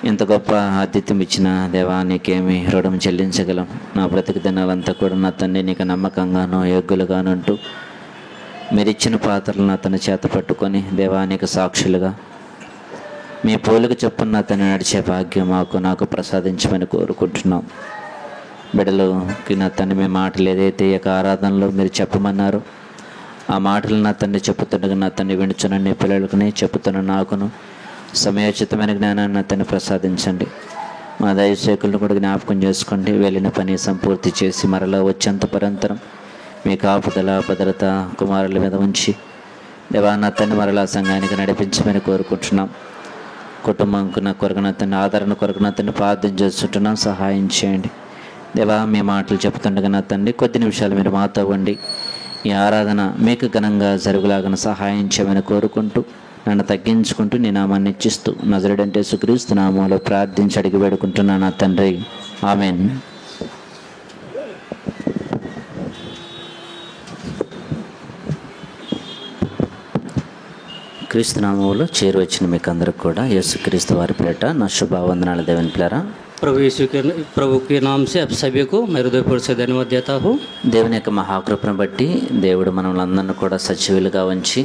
ఇంత గొప్ప ఆతిథ్యం ఇచ్చిన దేవా నీకేమి రుణం చెల్లించగలం. నా బ్రతికి దినాలంతా కూడా నా తండ్రి నీకు నమ్మకంగానో యోగ్యులుగాను ఉంటూ మీరిచ్చిన పాత్రలు నా తన చేత పట్టుకొని దేవా నీకు సాక్షులుగా మీ పోలిక చొప్పున నా తను నడిచే భాగ్యం నాకు ప్రసాదించమని కోరుకుంటున్నాం. బిడ్డలుకి నా తండ్రి మీ మాటలు ఏదైతే ఈ యొక్క ఆరాధనలో మీరు చెప్పమన్నారో ఆ మాటలు నా తండ్రి చెప్పుతుండగా నా తండ్రి వినుచున్న నీ పిల్లలకుని చెప్పుతున్న నాకును సమయోచితమైన జ్ఞానాన్ని నా తండ్రి ప్రసాదించండి. మా దైవసేకులను కూడా జ్ఞాపకం చేసుకోండి. వెళ్ళిన పని సంపూర్తి చేసి మరలా వచ్చేంత పరంతరం మీ కాపుదల భద్రత కుమారుల మీద ఉంచి దేవా నా తండ్రి మరలా సంఘానికి నడిపించమని కోరుకుంటున్నాం. కుటుంబంకు నా కొరకు నా తండ్రి ఆదరణ కొరకు నా తండ్రి ప్రార్థన చేస్తుంటున్నాం. సహాయం చేయండి దేవా. మీ మాటలు చెప్తుండగా నా తండ్రి కొద్ది నిమిషాలు మీరు మాతో ఉండి ఈ ఆరాధన మీకు ఘనంగా జరుగులాగా సహాయం చేయమని కోరుకుంటూ నన్ను తగ్గించుకుంటూ నీ నామాన్ని ఇచ్చిస్తూ నజరేయుడైన యేసుక్రీస్తు నామములో ప్రార్థించి అడిగి వేడుకుంటున్నాను నా తండ్రి. ఆమేన్. క్రీస్తు నామములో చేరువచ్చిన మీకు అందరికి కూడా యేసుక్రీస్తు వారి పేరిట నా శుభవందనాలు. దేవుని పిల్లరా, प्रभु के नाम से अब सभी को मैं हृदयपूर्वक से धन्यवाद देता हूँ. దేవుని యొక్క మహాకృపను బట్టి దేవుడు మనల్ని అందరినీ కూడా సజీవులుగా ఉంచి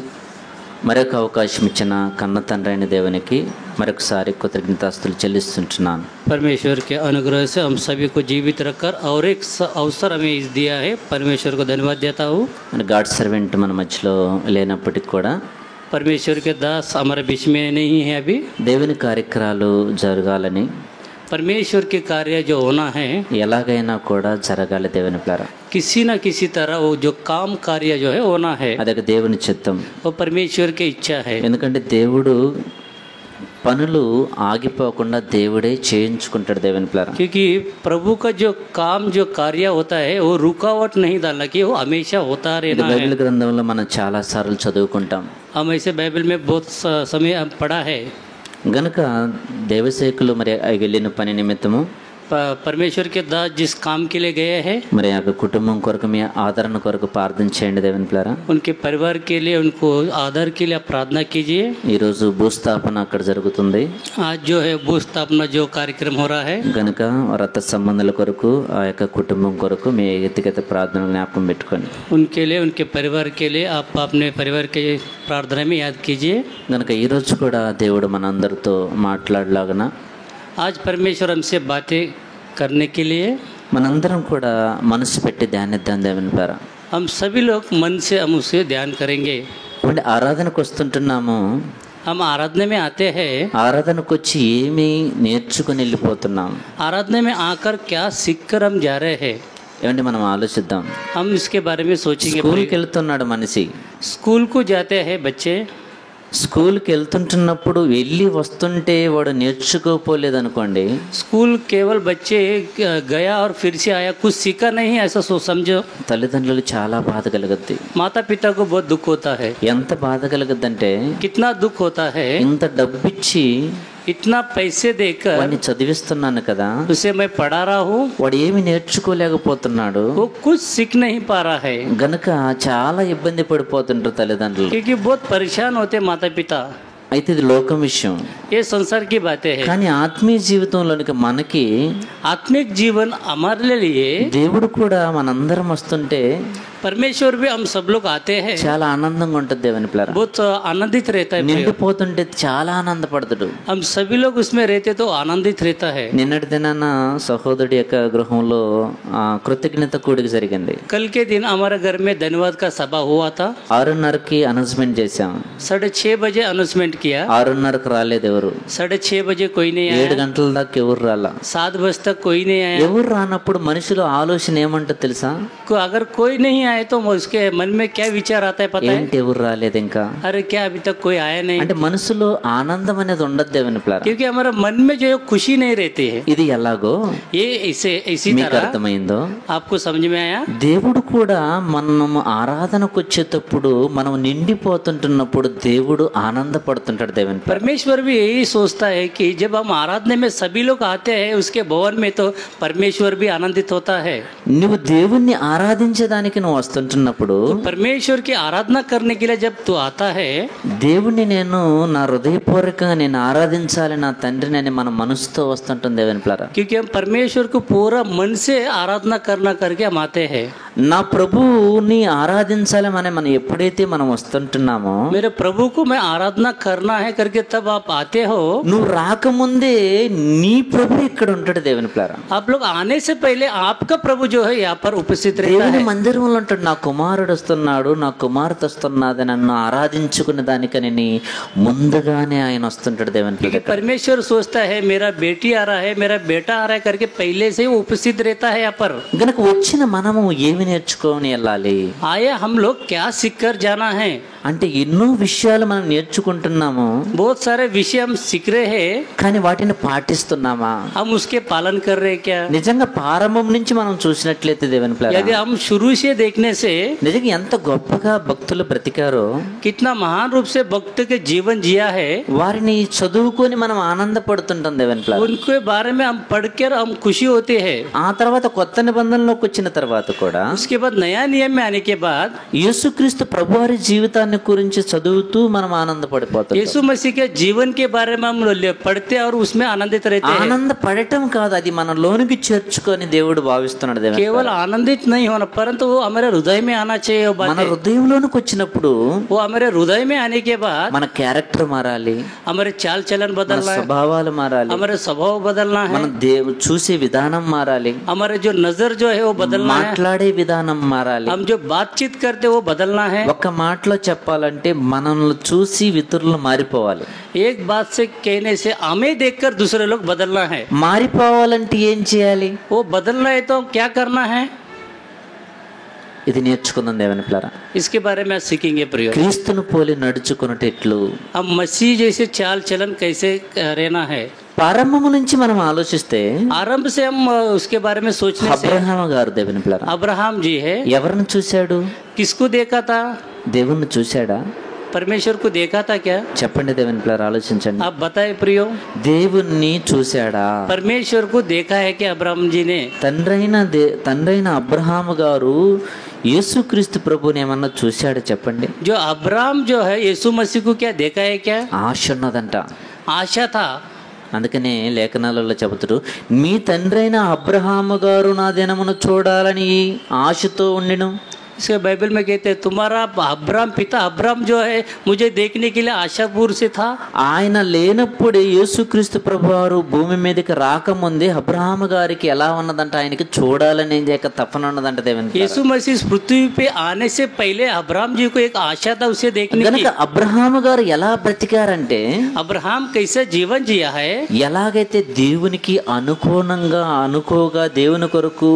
మరొక అవకాశం ఇచ్చిన కన్న తండ్రి అయిన దేవునికి మరొకసారి కృతజ్ఞతాస్తుతులు చెల్లిస్తుంటున్నాను. परमेश्वर के अनुग्रह से हम सभी को जीवित रखकर और एक अवसर हमें दिया है. परमेश्वर को धन्यवाद देता हूँ. గాడ్ సర్వెంట్ మన మధ్యలో లేనప్పటికీ కూడా परमेश्वर के दास हमारे बीच में नहीं है अभी. దేవుని కార్యక్రమాలు జరగాలని परमेश्वर के कार्य जो होना है ఎలాగైనా కూడా జరగాలి. దేవుని పిల్లరా, किसी न किसी तरह वो जो काम कार्य जो है होना है. అదొక దేవుని చిత్తం. वो परमेश्वर की इच्छा है. ఎందుకంటే దేవుడు పనులు ఆగిపోకుండా దేవుడే చేయించుకుంటాడు. దేవుని పిల్లరా, क्योंकि प्रभु का जो काम जो कार्य होता है वो रुकावट नहीं डालना कि वो हमेशा होता ఇది रहना है. బైబిల్ గ్రంథంలో మనం చాలా సార్లు చదువుకుంటాం. हम ऐसे बाइबल में बहुत समय पढ़ा है. గనుక దేవసేకులు మరి వెళ్ళిన పని నిమిత్తము परमेश्वर के दास जिस काम के लिए गए हैं మరి ఆ కుటుంబం కొరకు మీ ఆదరణ కొరకు ప్రార్థన చేయండి. దేవుని పిల్లరా, उनके परिवार के लिए उनको आदर के लिए प्रार्थना कीजिए. ఈరోజు భూస్థాపన అక్కడ జరుగుతుంది. आज जो है भू स्थापना जो कार्यक्रम हो रहा है గనుక రక్త సంబంధాల కొరకు ఆ యొక్క కుటుంబం కొరకు మీ వ్యక్తిగత ప్రార్థన జ్ఞాపకం పెట్టుకోండి. उनके लिए उनके परिवार के लिए आप अपने परिवार के प्रार्थना में याद कीजिए. గనుక ఈరోజు కూడా దేవుడు మనందరితో మాట్లాడలాగన आज परमेश्वर हमसे बातें करने के लिए మనందరం కూడా మనసు పెట్టి ధ్యానిద్దాం. దేవుని పిల్లరా, हम सभी लोग मन से हम उसे ध्यान करेंगे. అంటే ఆరాధనకు వస్తుంటున్నాము. हम आराधना में आते हैं. ఆరాధనకు వచ్చి ఏమి నేర్చుకుని వెళ్ళిపోతున్నాం. आराधना में आकर क्या सीख कर हम जा रहे हैं. ఏమంటే మనం ఆలోచిద్దాం. हम इसके बारे में सोचेंगे. స్కూల్కి వెళ్తున్నాడు మనిషి. स्कूल को जाते हैं बच्चे. స్కూల్కి వెళ్తుంటున్నప్పుడు వెళ్ళి వస్తుంటే వాడు నేర్చుకోపోలేదు అనుకోండి. स्कूल केवल बच्चे गया और फिर से आया कुछ सीखा नहीं ऐसा समझो. తల్లిదండ్రులు చాలా బాధ కలుగుద్ది. माता पिता को बहुत दुख होता है. ఎంత బాధ కలుగుద్దంటే कितना दुख होता है. ఇంత డబ్బిచ్చి इतना पैसे देकर వాడిని చదివిస్తున్నాను కదా, उसे मैं पढ़ा रहा हूँ, వాడు ఏమి నేర్చుకోలేకపోతున్నాడు. वो कुछ सीख नहीं पा रहा है. గనుక చాలా ఇబ్బంది పడిపోతుంటారు తల్లిదండ్రులు. क्योंकि बहुत परेशान होते माता पिता. అయితే ఇది లోకం విషయం. ये संसार की बातें हैं. కానీ ఆత్మీయ జీవితంలోనికి మనకి आत्मिक जीवन हमारे लिए దేవుడు కూడా మనందరం వస్తుంటే परमेश्वर भी हम सब लोग आते हैं. చాలా ఆనందంగా ఉంటుంది. దేవుని పిల్లరా, बहुत आनंदित रहता है. నిండిపోతుంటే చాలా ఆనందపడతాడు. हम सभी लोग उसमें रहते तो आनंदित रहता है. నిన్నటి దినాన సహోదరుడి యొక్క గృహంలో కృతజ్ఞత కూడిక జరిగింది. कल के दिन हमारे घर में धन्यवाद का सभा हुआ था. 6:30కి అనౌన్స్మెంట్ చేశాం. 6:30 बजे अनाउंसमेंट किया. 6:30కి రాలేదు ఎవరు. 6:30 बजे कोई नहीं आया. 7 గంటల దాకా ఎవరు రాలా. 7 बजे तक कोई नहीं आया. ఎవరు రానప్పుడు మనుషులు ఆలోచన ఏమంటారు తెలుసా? अगर कोई नहीं आए तो उसके मन में क्या विचार आता है पता है? ఏంటి ఎవరు రాలేదు ఇంకా? अरे क्या अभी तक कोई आया नहीं. అంటే మనసులో ఆనందం అనేది ఉండదు. దేవుని పిల్లరా, क्योंकि हमारा मन में जो खुशी नहीं रहती है. ఇది ఎలాగో ये इसी మీకు तरह అర్థమైందో? आपको समझ में आया? దేవుడు కూడా మనం ఆరాధనకు వచ్చేటప్పుడు మనం నిండిపోతుంటున్నప్పుడు దేవుడు ఆనందపడుతుంటాడు. దేవుని పిల్లరా, परमेश्वर भी यही सोचता है कि जब हम आराधना में सभी लोग आते हैं उसके भवन में तो परमेश्वर भी आनंदित होता है. నువ్వు దేవుణ్ణి ఆరాధించడానికి నువ్వు వస్తుంటున్నప్పుడు परमेश्वर की आराधना करने के लिए जब तू आता है, దేవుణ్ణి నేను నా హృదయపూర్వకంగా నేను ఆరాధించాలి నా తండ్రిని అని మన మనసుతో వస్తుంటుంది దేవుని ప్లారా. क्योंकि हम परमेश्वर को पूरा मन से आराधना करना करके हम आते हैं. నా ప్రభువుని ఆరాధించాలి మనం ఎప్పుడైతే మనం వస్తుంటున్నామో, मेरे प्रभु को मैं आराधना करना है करके तब आप आते हो. నువ్వు రాకముందే నీ ప్రభు ఇక్కడ ఉంటాడు దేవుని ప్లారా. आप लोग आने से पहले आपका प्रभु जो है यहाँ पर उपस्थित रहता దేవుని है. మందిరంలో ఉంటాడు. నా కుమారుడు వస్తున్నాడు, నా కుమార్తె వస్తున్నది, నన్ను ఆరాధించుకునే దానికని ముందుగానే ఆయన వస్తుంటాడు దేవుని क्योंकि ప్లారా. परमेश्वर सोचता है मेरा बेटी आ रहा है, मेरा बेटा आ रहा है करके पहले से ही वो उपस्थित रहता है यहाँ पर. గనక వచ్చిన మనము ఏమి నేర్చుకొని వెళ్ళాలి आया हम लोग क्या सीख कर जाना है. అంటే ఎన్నో విషయాలు మనం నేర్చుకుంటున్నాము, बहुत सारे विषय हम सीख रहे हैं, కానీ వాటిని పాటిస్తున్నామా? हम उसके पालन कर रहे हैं क्या. నిజంగా ప్రారంభం నుంచి మనం చూసినట్లయితే దేవుని ప్లారా, यदि हम शुरू से देखने से నిజంగా ఎంత గొప్పగా భక్తులు బ్రతికారో, कितना महान रूप से भक्त के जीवन जिया है, వారిని చదువుకొని మనం ఆనందపడుతుంటాం దేవుని ప్లారా. उनके बारे में हम पढ़कर हम खुशी होते हैं. ఆ తర్వాత కొత్త నిబంధనలోకి వచ్చిన తర్వాత కూడా उसके बाद नया नियम में आने के बाद యేసుక్రీస్తు ప్రభువారి జీవితాన్ని గురించి చదువుతూ మనం ఆనందపడిపోతాం. यीशु मसीह के जीवन के बारे में हम पढ़ते और उसमें आनंदित रहते हैं. ఆనందపడటం కాదు, అది మన లోనికి చేర్చుకొని దేవుడు భావిస్తున్నాడు దేవుని केवल ప్లారా. आनंदित नहीं होना, परंतु वो हमारे हृदय में आना चाहिए. वो మన बातें హృదయంలోనికి వచ్చినప్పుడు वो हमारे हृदय में आने के बाद మన క్యారెక్టర్ మారాలి, हमारे चाल चलन మన बदलना है, స్వభావాలు మారాలి, हमारे स्वभाव बदलना है, మన చూసే విధానం మారాలి, हमारे जो नजर जो है वो बदलना है, మాట్లాడే విధానం మారాలి. हम जो बातचीत करते वो बदलना है. ఒక్క మాటలో చెప్పాలంటే మనల్ని చూసి ఇతరులు మారిపోవాలి. एक बात से कहने से हमें देखकर दूसरे लोग बदलना है. మారిపోవాలంటే ఏం చేయాలి? वो बदलना है तो क्या करना है, ఇది నేర్చుకుందాం దేవుని ప్లారా. इसके बारे में सीखेंगे प्रियो. క్రీస్తును పోలి నడుచుకున్నట్లు हम मसीह जैसे चाल चलन कैसे रहना है. ప్రారంభము నుంచి మనం ఆలోచిస్తే आरंभ से हम उसके बारे में सोचने से అబ్రహాము గారు దేవుని ప్లారా अब्राहम जी है, ఎవరిని చూశాడు? किसको देखा था, దేవుణ్ణి చూశాడా? परमेश्वर को देखा था क्या. చెప్పండి దేవుని ప్లారా, ఆలోచించండి. आप बताए प्रियो, దేవుణ్ణి చూశాడా? परमेश्वर को देखा है कि अब्राहम जी ने. తండ్రైన అబ్రహాము గారు యేసుక్రీస్తు ప్రభుని ఏమన్నా చూశాడు చెప్పండి. जो अब्राहम जो है यीशु मसीह को क्या देखा है क्या, ఆశ ఉన్నదంట. आशा था. అందుకనే లేఖనాలలో చెబుతారు, మీ తండ్రైన అబ్రహాము గారు నా దినమును చూడాలని ఆశతో ఉండిను. इसके बाइबल में कहते हैं तुम्हारा अब्राहम पिता अब्राहम जो है मुझे देखने के लिए आशापूर से था. ఆయన లేనప్పుడే యేసుక్రీస్తు ప్రభువారు భూమి మీదకి రాకముందే అబ్రహాము గారికి ఎలా ఉన్నదంట, ఆయనకి చూడాలని తపన ఉన్నదంట దేవుని. यीशु मसीह इस पृथ्वी पे आने से पहले अब्राहम जी को एक आशा था उसे देखने की. కనుక అబ్రహాము గారు ఎలా బ్రతికారంటే, अब्राहम कैसे जीवन जिया है, ఎలాగైతే దేవునికి అనుకోగా దేవుని కొరకు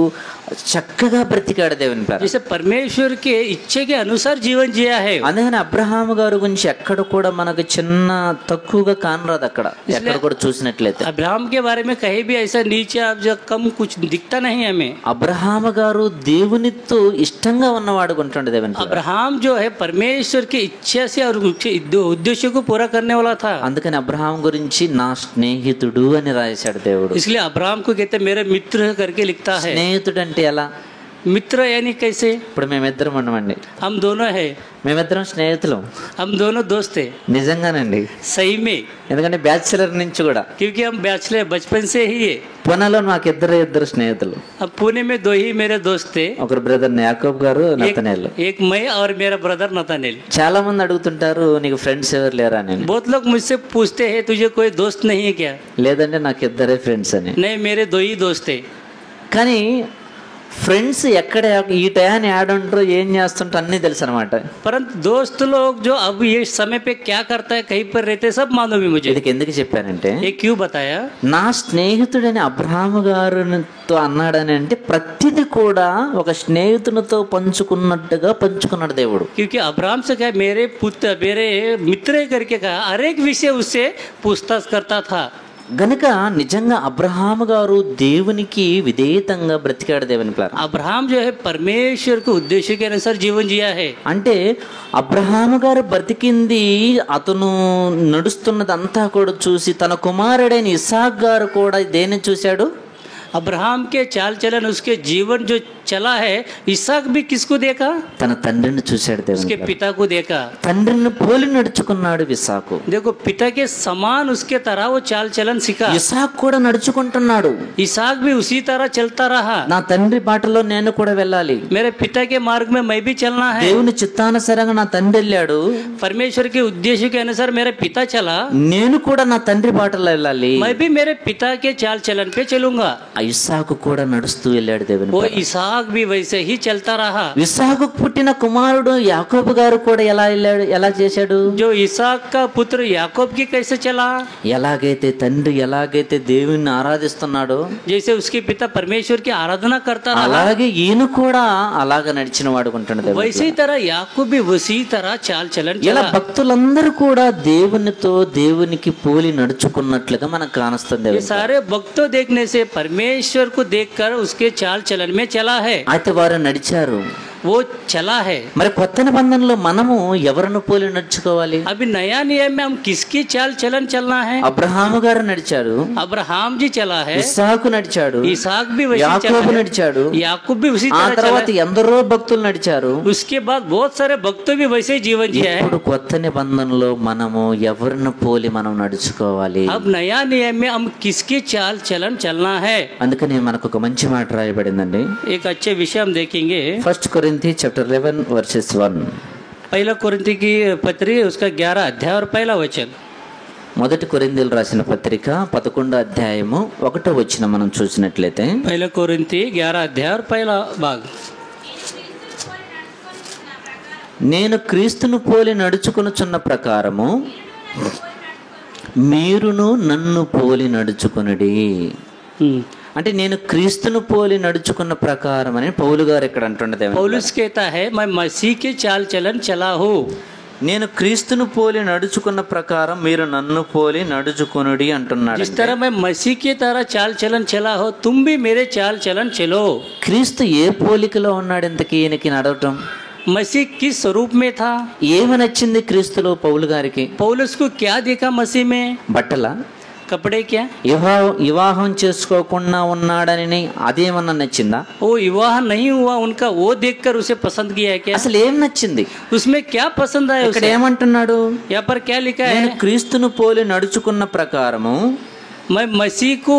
చక్కగా బ్రతికాడు దేవుని ప్లారా. जैसे परमेश्वर के इच्छे के अनुसार जीवन जिया है. అందుకని అబ్రహాము గారి గురించి ఎక్కడ కూడా మనకు చిన్న తక్కువగా కానరాదు. అక్కడ ఎక్కడ కూడా చూసినట్లయితే अब्राहम के बारे में कहीं भी ऐसा नीचे आप जो कम कुछ दिखता नहीं हमें. అబ్రహాము గారు దేవునితో ఇష్టంగా ఉన్నవాడు ఉంటాడు దేవుని ప్లారా. अब्राहम जो है परमेश्वर की इच्छा से और उद्देश्य को पूरा करने वाला था. అందుకని అబ్రహాం గురించి నా స్నేహితుడు అని రాశాడు దేవుడు. इसलिए अब्राहम को कहते मेरे मित्र करके लिखता है. స్నేహితుడు అంటే ఎలా? मित्र यानी कैसे, ఇప్పుడు మేమిద్దరం ఉన్నామండి, हम दोनों है, మేమిద్దరం స్నేహితులం. हम दोनों दोस्त है. నిజంగానండి, सही में, ఎందుకంటే బ్యాచిలర్ నుంచి కూడా क्योंकि हम बैचलर बचपन से ही है. పూనాలో మాకు ఇద్దరు స్నేహితులు. अब पुणे में 2 ही मेरे दोस्त थे, ఒకరు బ్రదర్ యాకోబ్ గారు, నతనేలు. एक मैं और मेरा ब्रदर नतानेल. చాలా మంది అడుగుతుంటారు, నీకు ఫ్రెండ్స్ ఎవరు లేరా అని. बहुत लोग मुझसे पूछते हैं तुझे कोई दोस्त नहीं है क्या. లేదంటే నాకు ఇద్దరే ఫ్రెండ్స్ అని. नहीं, मेरे 2 ही दोस्त है. కానీ ఫ్రెండ్స్ ఎక్కడ ఈ టయాన్ని యాడ్ ఉంటారో ఏం చేస్తుంటారో అన్నీ తెలుసు అనమాట. परंतु दोस्त लोग जो अब ये समय पे क्या करता है, कहीं पर रहते, सब मालूम है मुझे. ఇది ఎందుకు చెప్పానంటే, ये क्यों बताया, నా స్నేహితుడని అబ్రహాము గారితో అన్నాడని అంటే ప్రతిదీ కూడా ఒక స్నేహితునితో పంచుకున్నట్టుగా పంచుకున్నాడు దేవుడు. क्योंकि अब्राहम से क्या मेरे पुत्र मेरे मित्र करके कहा, हर एक विषय उससे पूछताछ करता था. గనుక నిజంగా అబ్రహాము గారు దేవునికి విధేయతంగా బ్రతికాడు దేవుని ప్లాన్. अब्राहम जो है परमेश्वर के उद्देश्य के अनुसार जीवन जिया है. అంటే అబ్రహాము గారు బ్రతికింది, అతను నడుస్తున్నదంతా కూడా చూసి తన కుమారుడైన ఇస్సాక్ గారు కూడా దేన్ని చూశాడు? अब्राहम के चाल चलन, उसके जीवन जो चला है, इसहाक भी किसको देखा? తన తండ్రిని చూశాడు దేవుని उसके పిల్లరా. पिता को देखा. తండ్రిని పోలి నడుచుకున్నాడు ఇస్సాకు. देखो पिता के समान उसके तरह वो चाल चलन सीखा. ఇస్సాకు కూడా నడుచుకుంటున్నాడు. इसहाक भी उसी तरह चलता रहा. నా తండ్రి బాటలో నేను కూడా వెళ్ళాలి, मेरे पिता के मार्ग में मैं भी चलना है. దేవుని చిత్తానుసారంగా నా తండ్రి వెళ్ళాడు, परमेश्वर के उद्देश्य के अनुसार मेरा पिता चला, నేను కూడా నా తండ్రి బాటలో వెళ్ళాలి. मैं भी मेरे पिता के चाल चलन पे चलूंगा. ఆ ఇస్సాకు కూడా నడుస్తూ వెళ్ళాడు దేవుని वो పిల్లరా. इसहाक भी वैसे ही चलता रहा. ఇస్సాకు పుట్టిన కుమారుడు యాకోబు గారు కూడా ఎలా వెళ్ళాడు, ఎలా చేశాడు? जो इसहाक का पुत्र याकूब की कैसे चला? ఎలాగైతే తండ్రి ఎలాగైతే దేవుణ్ణి ఆరాధిస్తున్నాడో जैसे उसके पिता परमेश्वर की आराधना करता रहा, అలాగే ఈయన కూడా అలాగ నడిచిన వాడుకుంటున్నాడు దేవుని वैसे ही तरह याकूब भी उसी तरह चाल चलन ఇలా चला. భక్తులందరూ కూడా దేవునితో దేవునికి పోలి నడుచుకున్నట్లుగా మనకు కానస్తుంది. ये सारे भक्तों देखने से परमेश्वर को देखकर उसके चाल चलन में चला है, అయితే వారు నడిచారు. वो चला है. మరి కొత్త నిబంధనలో మనము ఎవరిని పోలి నడుచుకోవాలి? अभी नया नियम में हम किसकी चाल चलन चलना है? అబ్రహాము గారు నడిచారు, अब्राहम जी चला है, ఇస్సాకు నడిచాడు, इसहाक भी वैसे चला యాకోబు है, నడిచాడు, याकूब भी उसी ఆ तरह चला తర్వాత है. ఎందరో భక్తులు నడిచారు. उसके बाद बहुत सारे भक्तों भी वैसे ही जीवन जिया है. ఇప్పుడు కొత్త నిబంధనలో మనము ఎవరిని పోలి మనం నడుచుకోవాలి? अब नया नियम में हम किसकी चाल चलन चलना है? అందుకని మనకు ఒక మంచి మాట రాయబడిందండి. एक अच्छे विषय हम देखेंगे. 1 కొరింథీ చాప్టర్ 11 వర్సెస్ 1. पहला कोरिन्थी की पत्री उसका 11 अध्याय और पहला वचन. మొదటి కొరింథీయులకు రాసిన పత్రిక 11వ అధ్యాయము 1వ వచనం మనం చూసినట్లయితే, पहला कोरिन्थी 11 अध्याय और पहला भाग. నేను క్రీస్తును పోలి నడుచుకొనుచున్న ప్రకారము మీరును నన్ను పోలి నడుచుకొనుడి. అంటే నేను క్రీస్తును పోలి నడుచుకున్న ప్రకారం అని పౌలు గారు ఇక్కడ అంటున్నది. पौलुस कहता है मैं मसीह के चाल चलन चला हूँ. నేను క్రీస్తును పోలి నడుచుకున్న ప్రకారం మీరు నన్ను పోలి నడుచుకొనుడి అంటున్నాడు. जिस तरह मैं मसीह की तरह चाल चलन चला हो, तुम भी मेरे चाल चलन चलो. క్రీస్తు ఏ పోలికలో ఉన్నాడు ఇంతకీ ఈయనకి నడవటం? मसीह किस स्वरूप में था? ఏమి నచ్చింది క్రీస్తులో పౌలు గారికి? पौलुस को क्या देखा मसीह में? బట్టల? कपड़े क्या? వివాహం చేసుకోకుండా ఉన్నాడని అదేమన్నా నచ్చిందా? वो विवाह नहीं हुआ उनका, वो देखकर उसे पसंद किया है क्या? అసలు ఏం నచ్చింది? उसमें क्या पसंद आया ఇక్కడ उसे? ఏమంటున్నాడు? यहाँ पर क्या लिखा నేను है? క్రీస్తును పోలి నడుచుకున్న ప్రకారము मैं मसीह को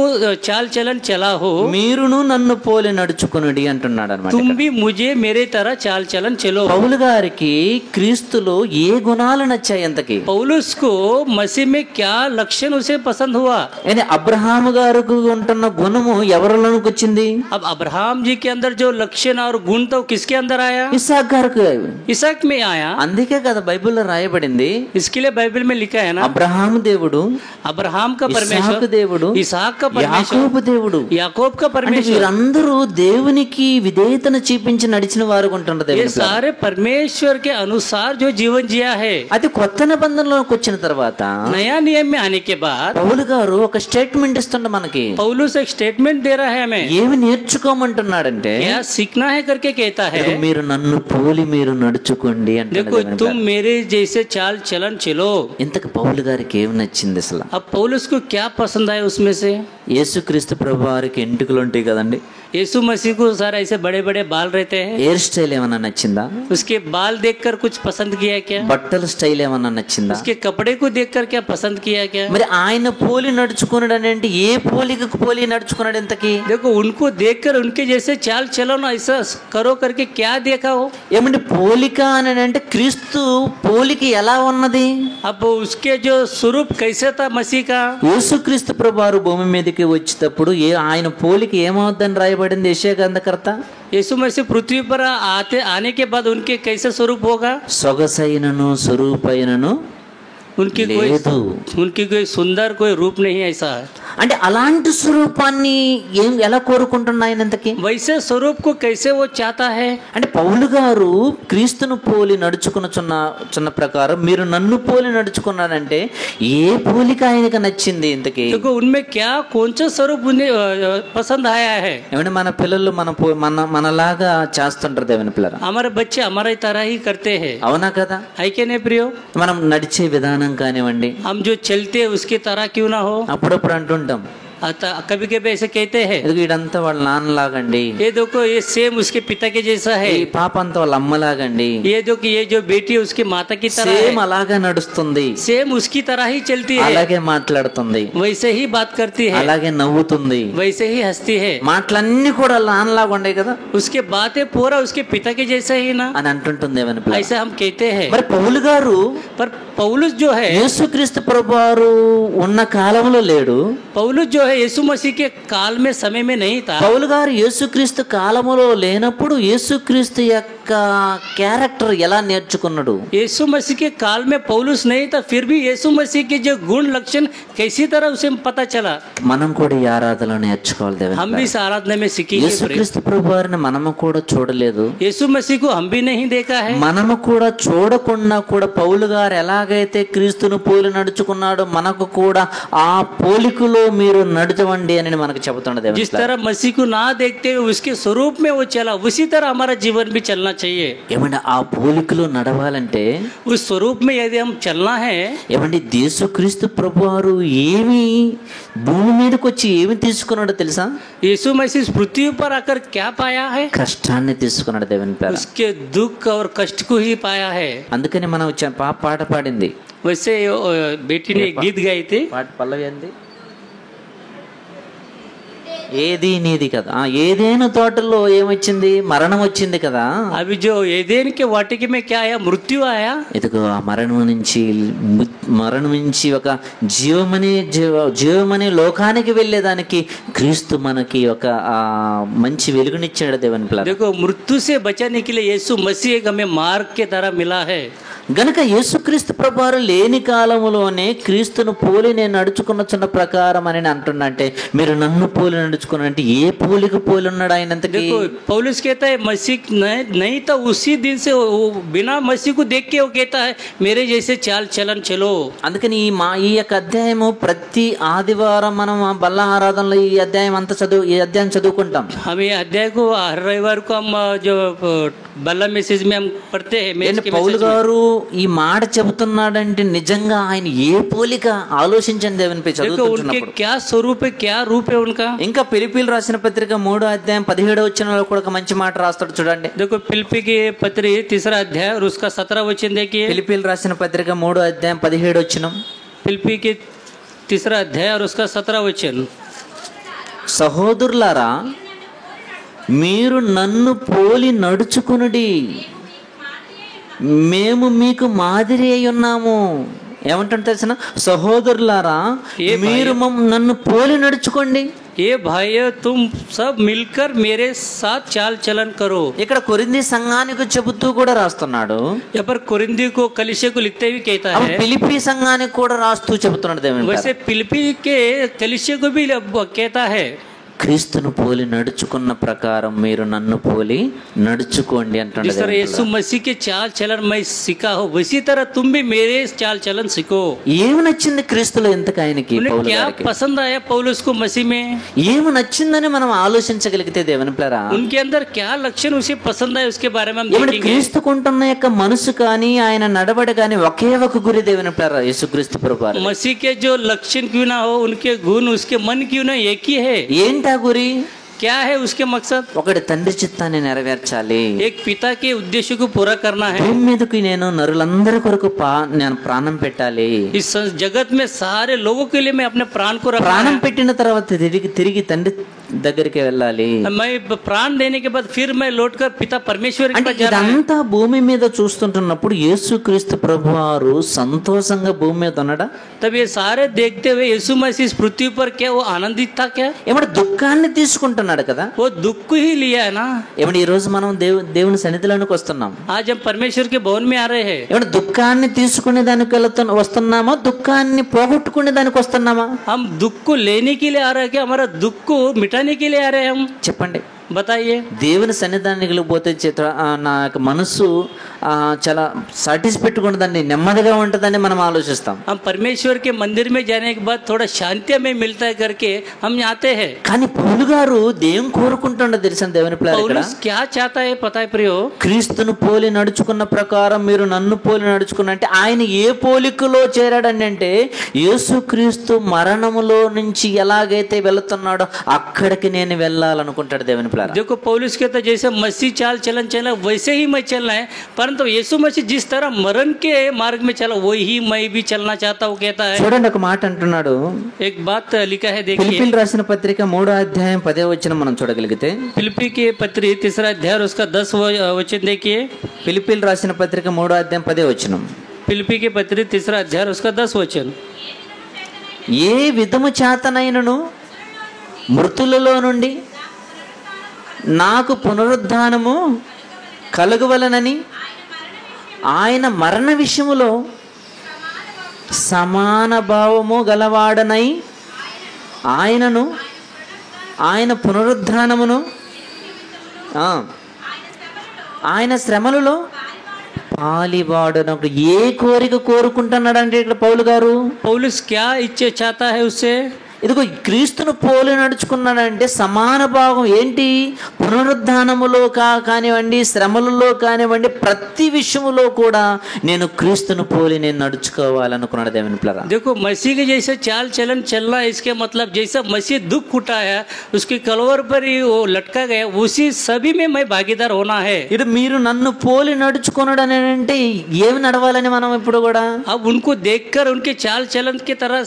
चाल चलन चला हो, మీరును నన్ను పోలి నడుచుకునుడి అంటున్నాడు అనమాట. तुम भी मुझे मेरे तरह चाल चलन चलो. పౌలు గారికి క్రీస్తులో ఏ గుణాలు నచ్చాయి ఇంతకి? पौलुस को मसीह में क्या लक्षण उसे पसंद हुआ? అంటే అబ్రహాము గారికి ఉంటున్న గుణము ఎవరిలోనికి వచ్చింది? अब अब्राहम जी के अंदर जो लक्षण और गुण था वो किसके अंदर आया? ఇస్సాకు గారికి. इसहाक में आया. అందుకే కదా బైబిల్లో రాయబడింది, इसके लिए बाइबल में लिखा है ना, అబ్రహాము దేవుడు, अब्राहम का ఇస్సాకు परमेश्वर, దేవుడు, इसहाक का परमेश्वर, యాకోబు దేవుడు. याकूब का అంటే परमेश्वर. వీరందరూ దేవునికి విధేయతను చూపించి నడిచిన వారు ఉంటున్నది. ये सारे परमेश्वर के अनुसार जो जीवन जिया है. అది కొత్త నిబంధనలోకి వచ్చిన తర్వాత नया नियम में आने के बाद పౌలు గారు ఒక స్టేట్మెంట్ ఇస్తుండ మనకి. पौलुस एक स्टेटमेंट दे रहा है हमें. ఏమి నేర్చుకోమంటున్నాడంటే, क्या सीखना है करके कहता है, "ఇదిగో మీరు నన్ను పోలి మీరు నడుచుకోండి देखो అంటే. तुम मेरे जैसे चाल चलन चलो. ఇంతకు పౌలు గారికి ఏమి నచ్చింది అసలు? अब पौलुस को क्या पसंद आया उसमें से? యేసుక్రీస్తు ప్రభు వారికి ఎంటుకలు ఉంటాయి కదండి, यीशु मसीह को सारा ऐसे बड़े बड़े बाल रहते हैं. హెయిర్ స్టైల్ ఏమన్నా నచ్చిందా? उसके बाल देखकर कुछ पसंद किया क्या? బట్టల స్టైల్ ఏమన్నా నచ్చిందా? उसके कपड़े को देखकर क्या पसंद किया क्या? మరి ఆయన పోలి నడుచుకున్నాడు అంటే ఏ పోలికకు పోలి నడుచుకున్నాడు ఇంతకి? देखो उनको देखकर उनके जैसे चाल चलो ना, ऐसा करो करके क्या देखा हो? ఏమంటే పోలిక అని అంటే క్రీస్తు పోలిక ఎలా ఉన్నది? अब उसके जो स्वरूप कैसे था मसीह का? యేసుక్రీస్తు ప్రభు వారు భూమి మీదకి వచ్చేటప్పుడు ఆయన పోలిక ఏమవుతుందని రాయబడింది యెషయా గ్రంథకర్త. यीशु मसीह पृथ्वी पर आने के बाद उनके कैसे स्वरूप होगा? సొగసైనను స్వరూపైనను उनकी कोई सुंदर कोई रूप नहीं ऐसा है. అంటే అలాంటి స్వరూపాన్ని ఎలా కోరుకుంటున్నా ఆయన ఇంతకి? वैसे स्वरूप को कैसे वो चाहता है? అంటే పౌలు గారు క్రీస్తును పోలి నడుచుకున్న ప్రకారం మీరు నన్ను పోలి నడుచుకున్నారంటే ఏ పోలిక ఆయనకు నచ్చింది ఇంతకి? देखो उनमें क्या कौन सा स्वरूप उन्हें पसंद आया है? ఏమంటే మన పిల్లలు మనలాగా చేస్తుంటారు దేవుని పిల్లలు. हमारे बच्चे हमारे तरह ही करते हैं, అవునా కదా? है कि नहीं प्रियो? మనం నడిచే విధానం కానివ్వండి, हम जो चलते हैं उसकी तरह क्यों ना हो. అప్పుడప్పుడు అంటుంటాం, कभी कभी ऐसे कहते हैं, ఇదిగో వీడంతా వాళ్ళ నాన్నలాగండి, ये देखो ये सेम उसके पिता के जैसा है, ఈ పాప అంతా వాళ్ళ అమ్మలాగండి, ये देखो ये जो बेटी है उसकी माता की तरह సేమ్ है, అలాగే నడుస్తుంది, सेम उसकी तरह ही चलती है, అలాగే మాట్లాడుతుంది, वैसे ही बात करती है, అలాగే నవ్వుతుంది, वैसे ही हंसती है, మాటలన్నీ కూడా వాళ్ళ నాన్నలాగా ఉండే కదా उसके बातें पूरा उसके पिता के जैसा ही ना, అని అంటుంటుంది దేవుని పిల్ల. ऐसा हम कहते हैं। మరి పౌలు గారు पर पौलुस जो है, యేసుక్రీస్తు ప్రభువారు ఉన్న కాలంలో లేడు. पौलुस जो है यीशु मसीह के काल में समय में नहीं था। పౌలు గారు యేసుక్రీస్తు కాలములో లేనప్పుడు యేసుక్రీస్తు యొక్క క్యారెక్టర్ ఎలా నేర్చుకున్నాడు? यीशु मसीह के काल में पौलुस नहीं था, फिर भी यीशु मसीह के जो गुण लक्षण कैसी तरह उसे पता चला। మనం కూడా ఈ ఆరాధనలో నేర్చుకోవాలి దేవుని हम भी इस आराधना में सीखेंगे। యేసుక్రీస్తు ప్రభువారిని మనము కూడా చూడలేదు, यीशु मसीह को हम भी नहीं देखा है। మనము కూడా చూడకుండా కూడా పౌలు గారు ఎలాగైతే క్రీస్తును పోలి నడుచుకున్నాడో మనకు కూడా ఆ పోలికలో మీరు నడచవండి అని మనకు చెబుతున్నది దేవుని जिस तरह मसीह को ना देखते हुए उसके स्वरूप में वो चला, उसी तरह हमारा जीवन भी चलना चाहिए। ఏమంటే ఆ పోలికలో నడవాలంటే उस स्वरूप में यदि हम चलना है, ఏమంటే యేసుక్రీస్తు ప్రభువారు ఏమి భూమి మీదకి వచ్చి ఏమి తీసుకున్నాడో తెలుసా? यीशु मसीह इस पृथ्वी पर आकर क्या पाया है? కష్టాన్ని తీసుకున్నాడు దేవుని పేర. उसके दुख और कष्ट को ही पाया है। అందుకని మనం పాట పాడింది, वैसे बेटी ने गीत गाई थी, పాట పల్లవి అంది, ఏది నీది కదా. ఏదేను తోటలో ఏమొచ్చింది? మరణం వచ్చింది కదా. अभी जो एदेन के वाटिके में क्या आया? मृत्यु आया। ఇదిగో ఆ మరణం నుంచి ఒక జీవమనే లోకానికి వెళ్ళేదానికి క్రీస్తు మనకి ఒక మంచి వెలుగునిచ్చాడు దేవుని పిల్ల. देखो मृत्यु से बचाने के लिए यीशु मसीह एक हमें मार्ग के तरह मिला है। గనుక యేసుక్రీస్తు ప్రభువారు లేని కాలములోనే క్రీస్తును పోలి నేను నడుచుకున్న ప్రకారం అని అంటున్నా. అంటే మీరు నన్ను పోలి నడుచుకున్నంటే ఏ పోలిక పోలి ఉన్నాడు ఆయన? देखो पौलुस कहता है मसीह नहीं था, उसी दिन से बिना मसीह को देख के वो कहता है मेरे जैसे चाल चलन चलो। అందుకని ఈ యొక్క అధ్యాయము ప్రతి ఆదివారం మనం బల్ల ఆరాధనలో ఈ అధ్యాయం చదువుకుంటాం. हम ये अध्याय को हर रविवार को हम जो बल्ला मैसेज में हम पढ़ते हैं। పౌలు గారు ఈ మాట చెబుతున్నాడంటే నిజంగా ఆయన ఏ పోలిక ఆలోచించండి దేవునిపై చదువుతున్నప్పుడు. क्या स्वरूप है, क्या रूप है उनका। ఇంకా ఫిలిప్పీలు రాసిన పత్రిక 3వ అధ్యాయం 17వ వచనంలో కూడా ఒక మంచి మాట రాస్తాడు చూడండి. देखो फिलिप्पी की पत्री 3रा अध्याय और उसका 17वां वचन देखिए। ఫిలిప్పీలు రాసిన పత్రిక 3వ అధ్యాయం 17వ వచనం. फिलिप्पी के 3रा अध्याय और उसका 17वां वचन। సహోదరులారా మీరు నన్ను పోలి నడుచుకునుడి, మేము మీకు మాదిరి అయి ఉన్నాము. ఏమంటారు తెలిసిన? సహోదరులారా మీరు నన్ను పోలి నడుచుకోండి. ये भाइयों तुम सब मिलकर मेरे साथ चाल चलन करो। ఇక్కడ కొరింథీ సంఘానికి చెబుతూ కూడా రాస్తున్నాడు. यहाँ पर कोरिन्थी को कलीसिया को लिखते हुए कहता है, ఫిలిప్పీ సంఘానికి కూడా రాస్తూ చెబుతున్నాడు దేవుని. वैसे फिलिप्पी के कलीसिया को भी कहता है క్రీస్తును పోలి నడుచుకున్న ప్రకారం మీరు నన్ను పోలి నడుచుకోండి అంటున్నాడు. जिस तरह यीशु मसीह के चाल चलन मैं सीखा हो उसी तरह तुम भी मेरे चाल चलन सीखो। ఏమి నచ్చింది క్రీస్తులో ఎంతకు ఆయనకి? क्या पसंद आया पौलुस को मसीह में? ఏమి నచ్చిందని మనం ఆలోచించగలిగితే దేవుని ప్రేరా उनके अंदर क्या लक्षण उसे पसंद आए उसके बारे में हम देखेंगे। క్రీస్తుకుంటున్న యొక్క మనసు కానీ ఆయన నడవడి కానీ ఒకే ఒక గురి దేవుని ప్రేరా యేసుక్రీస్తు ప్రభువారు. मसीह के जो लक्षण क्यों ना हो, उनके गुण उसके मन क्यों ना एक ही है। ఏంటా గురి? क्या है उसके मकसद? ఒకటి తండ్రి చిత్తాన్ని నెరవేర్చాలి. एक पिता के उद्देश्य को पूरा करना है। భూమి మీదకి నేను నరులందరి కొరకు నేను ప్రాణం పెట్టాలి. इस जगत में सारे लोगों के लिए मैं अपने प्राण को रखना है। ప్రాణం పెట్టిన తర్వాత తిరిగి తండ్రి దగ్గరికి వెళ్ళాలి. मैं प्राण देने के बाद फिर मैं लौटकर पिता परमेश्वर के पास जाना है। ఇదంతా భూమి మీద చూస్తుంటున్నప్పుడు యేసుక్రీస్తు ప్రభువారు సంతోషంగా భూమి మీద ఉన్నాడా? तब ये सारे देखते हुए यीशु मसीह इस पृथ्वी पर क्या वो आनंदित था? क्या ఏమంటే దుఃఖాన్ని తీసుకుంటున్నాడు కదా. वो दुख को ही लिया है ना। ఏమంటే ఈ రోజు మనం దేవుని సన్నిధిలోనికి వస్తున్నాం. आज हम परमेश्वर के भवन में आ रहे हैं। ఏమంటే దుఃఖాన్ని తీసుకునే దానికి వస్తున్నామా, దుఃఖాన్ని పోగొట్టుకునే దానికి వస్తున్నామా? हम दुख को लेने के लिए आ रहे हैं क्या हमारा दुख को मिटाने के लिए आ रहे हैं हम? చెప్పండి. बताइए। దేవుని సన్నిధానానికి పోతే నా యొక్క మనసు చాలా సాటిస్ఫైడ్గా ఉంటుందండి, నెమ్మదిగా ఉంటుందని మనం ఆలోచిస్తాం. हम परमेश्वर के मंदिर में जाने के बाद थोड़ा शांति में मिलता है करके हम आते हैं. కానీ పౌలు గారు దేం కోరుకుంటుండో తెలుసా దేవుని పిల్లలు? ఇక్కడ पौलुस क्या चाहता है पता है प्रियो? క్రీస్తును పోలి నడుచుకున్న ప్రకారం మీరు నన్ను పోలి నడుచుకున్న అంటే ఆయన ఏ పోలికలో చేరాడండి అంటే యేసుక్రీస్తు మరణములో నుంచి ఎలాగైతే వెళుతున్నాడో అక్కడికి నేను వెళ్ళాలనుకుంటాడు దేవుని పిల్లలు. देखो पौलुस कहता है जैसे मसीह चाल चलन चला वैसे ही मैं चलना है, परंतु यीशु मसीह जिस तरह मरण के मार्ग में चला वही मैं भी चलना चाहता हूँ कहता है. చూడండి ఒక మాట అంటున్నాడు. एक बात लिखा है देखिए. ఫిలిప్పీయులకు రాసిన పత్రిక 3వ అధ్యాయం 10వ వచనం మనం చూడగలిగితే, फिलिप्पी के पत्री 3रा अध्याय और उसका 10 वचन देखिए. ఫిలిప్పీయులకు రాసిన పత్రిక 3వ అధ్యాయం 10వ వచనం. फिलिप्पी के पत्री 3रा अध्याय और उसका 10 वचन. ఏ విధము చేతనైనను మృతులలో నుండి నాకు పునరుద్ధానము కలుగవలనని ఆయన మరణ విషయములో సమాన భావము గలవాడనై ఆయనను ఆయన పునరుద్ధానమును ఆయన శ్రమలలో పాలివాడనప్పుడు ఏ కోరిక కోరుకుంటున్నాడంటే ఇక్కడ పౌలు గారు? पौलुस क्या इच्छा चाहता है उससे? ఇదిగో క్రీస్తును పోలి నడుచుకున్నాడంటే సమాన భాగం ఏంటి? పునరుద్ధానములో కానివ్వండి, శ్రమలలో కానివ్వండి, ప్రతి విషయములో కూడా నేను క్రీస్తును పోలి నేను నడుచుకోవాలనుకున్నాడు దేవుని పిల్లరా. देखो मसीह के जैसे चाल चलन चलना, इसके मतलब जैसा मसीह दुख उठाया उसके कलवर पर ही वो लटका गया, उसी सभी में मैं भागीदार होना है. ఇది మీరు నన్ను పోలి నడుచుకున్నాడు అని అంటే ఏమి నడవాలని మనం ఇప్పుడు కూడా अब उनको देखकर उनके चाल चलन की तरह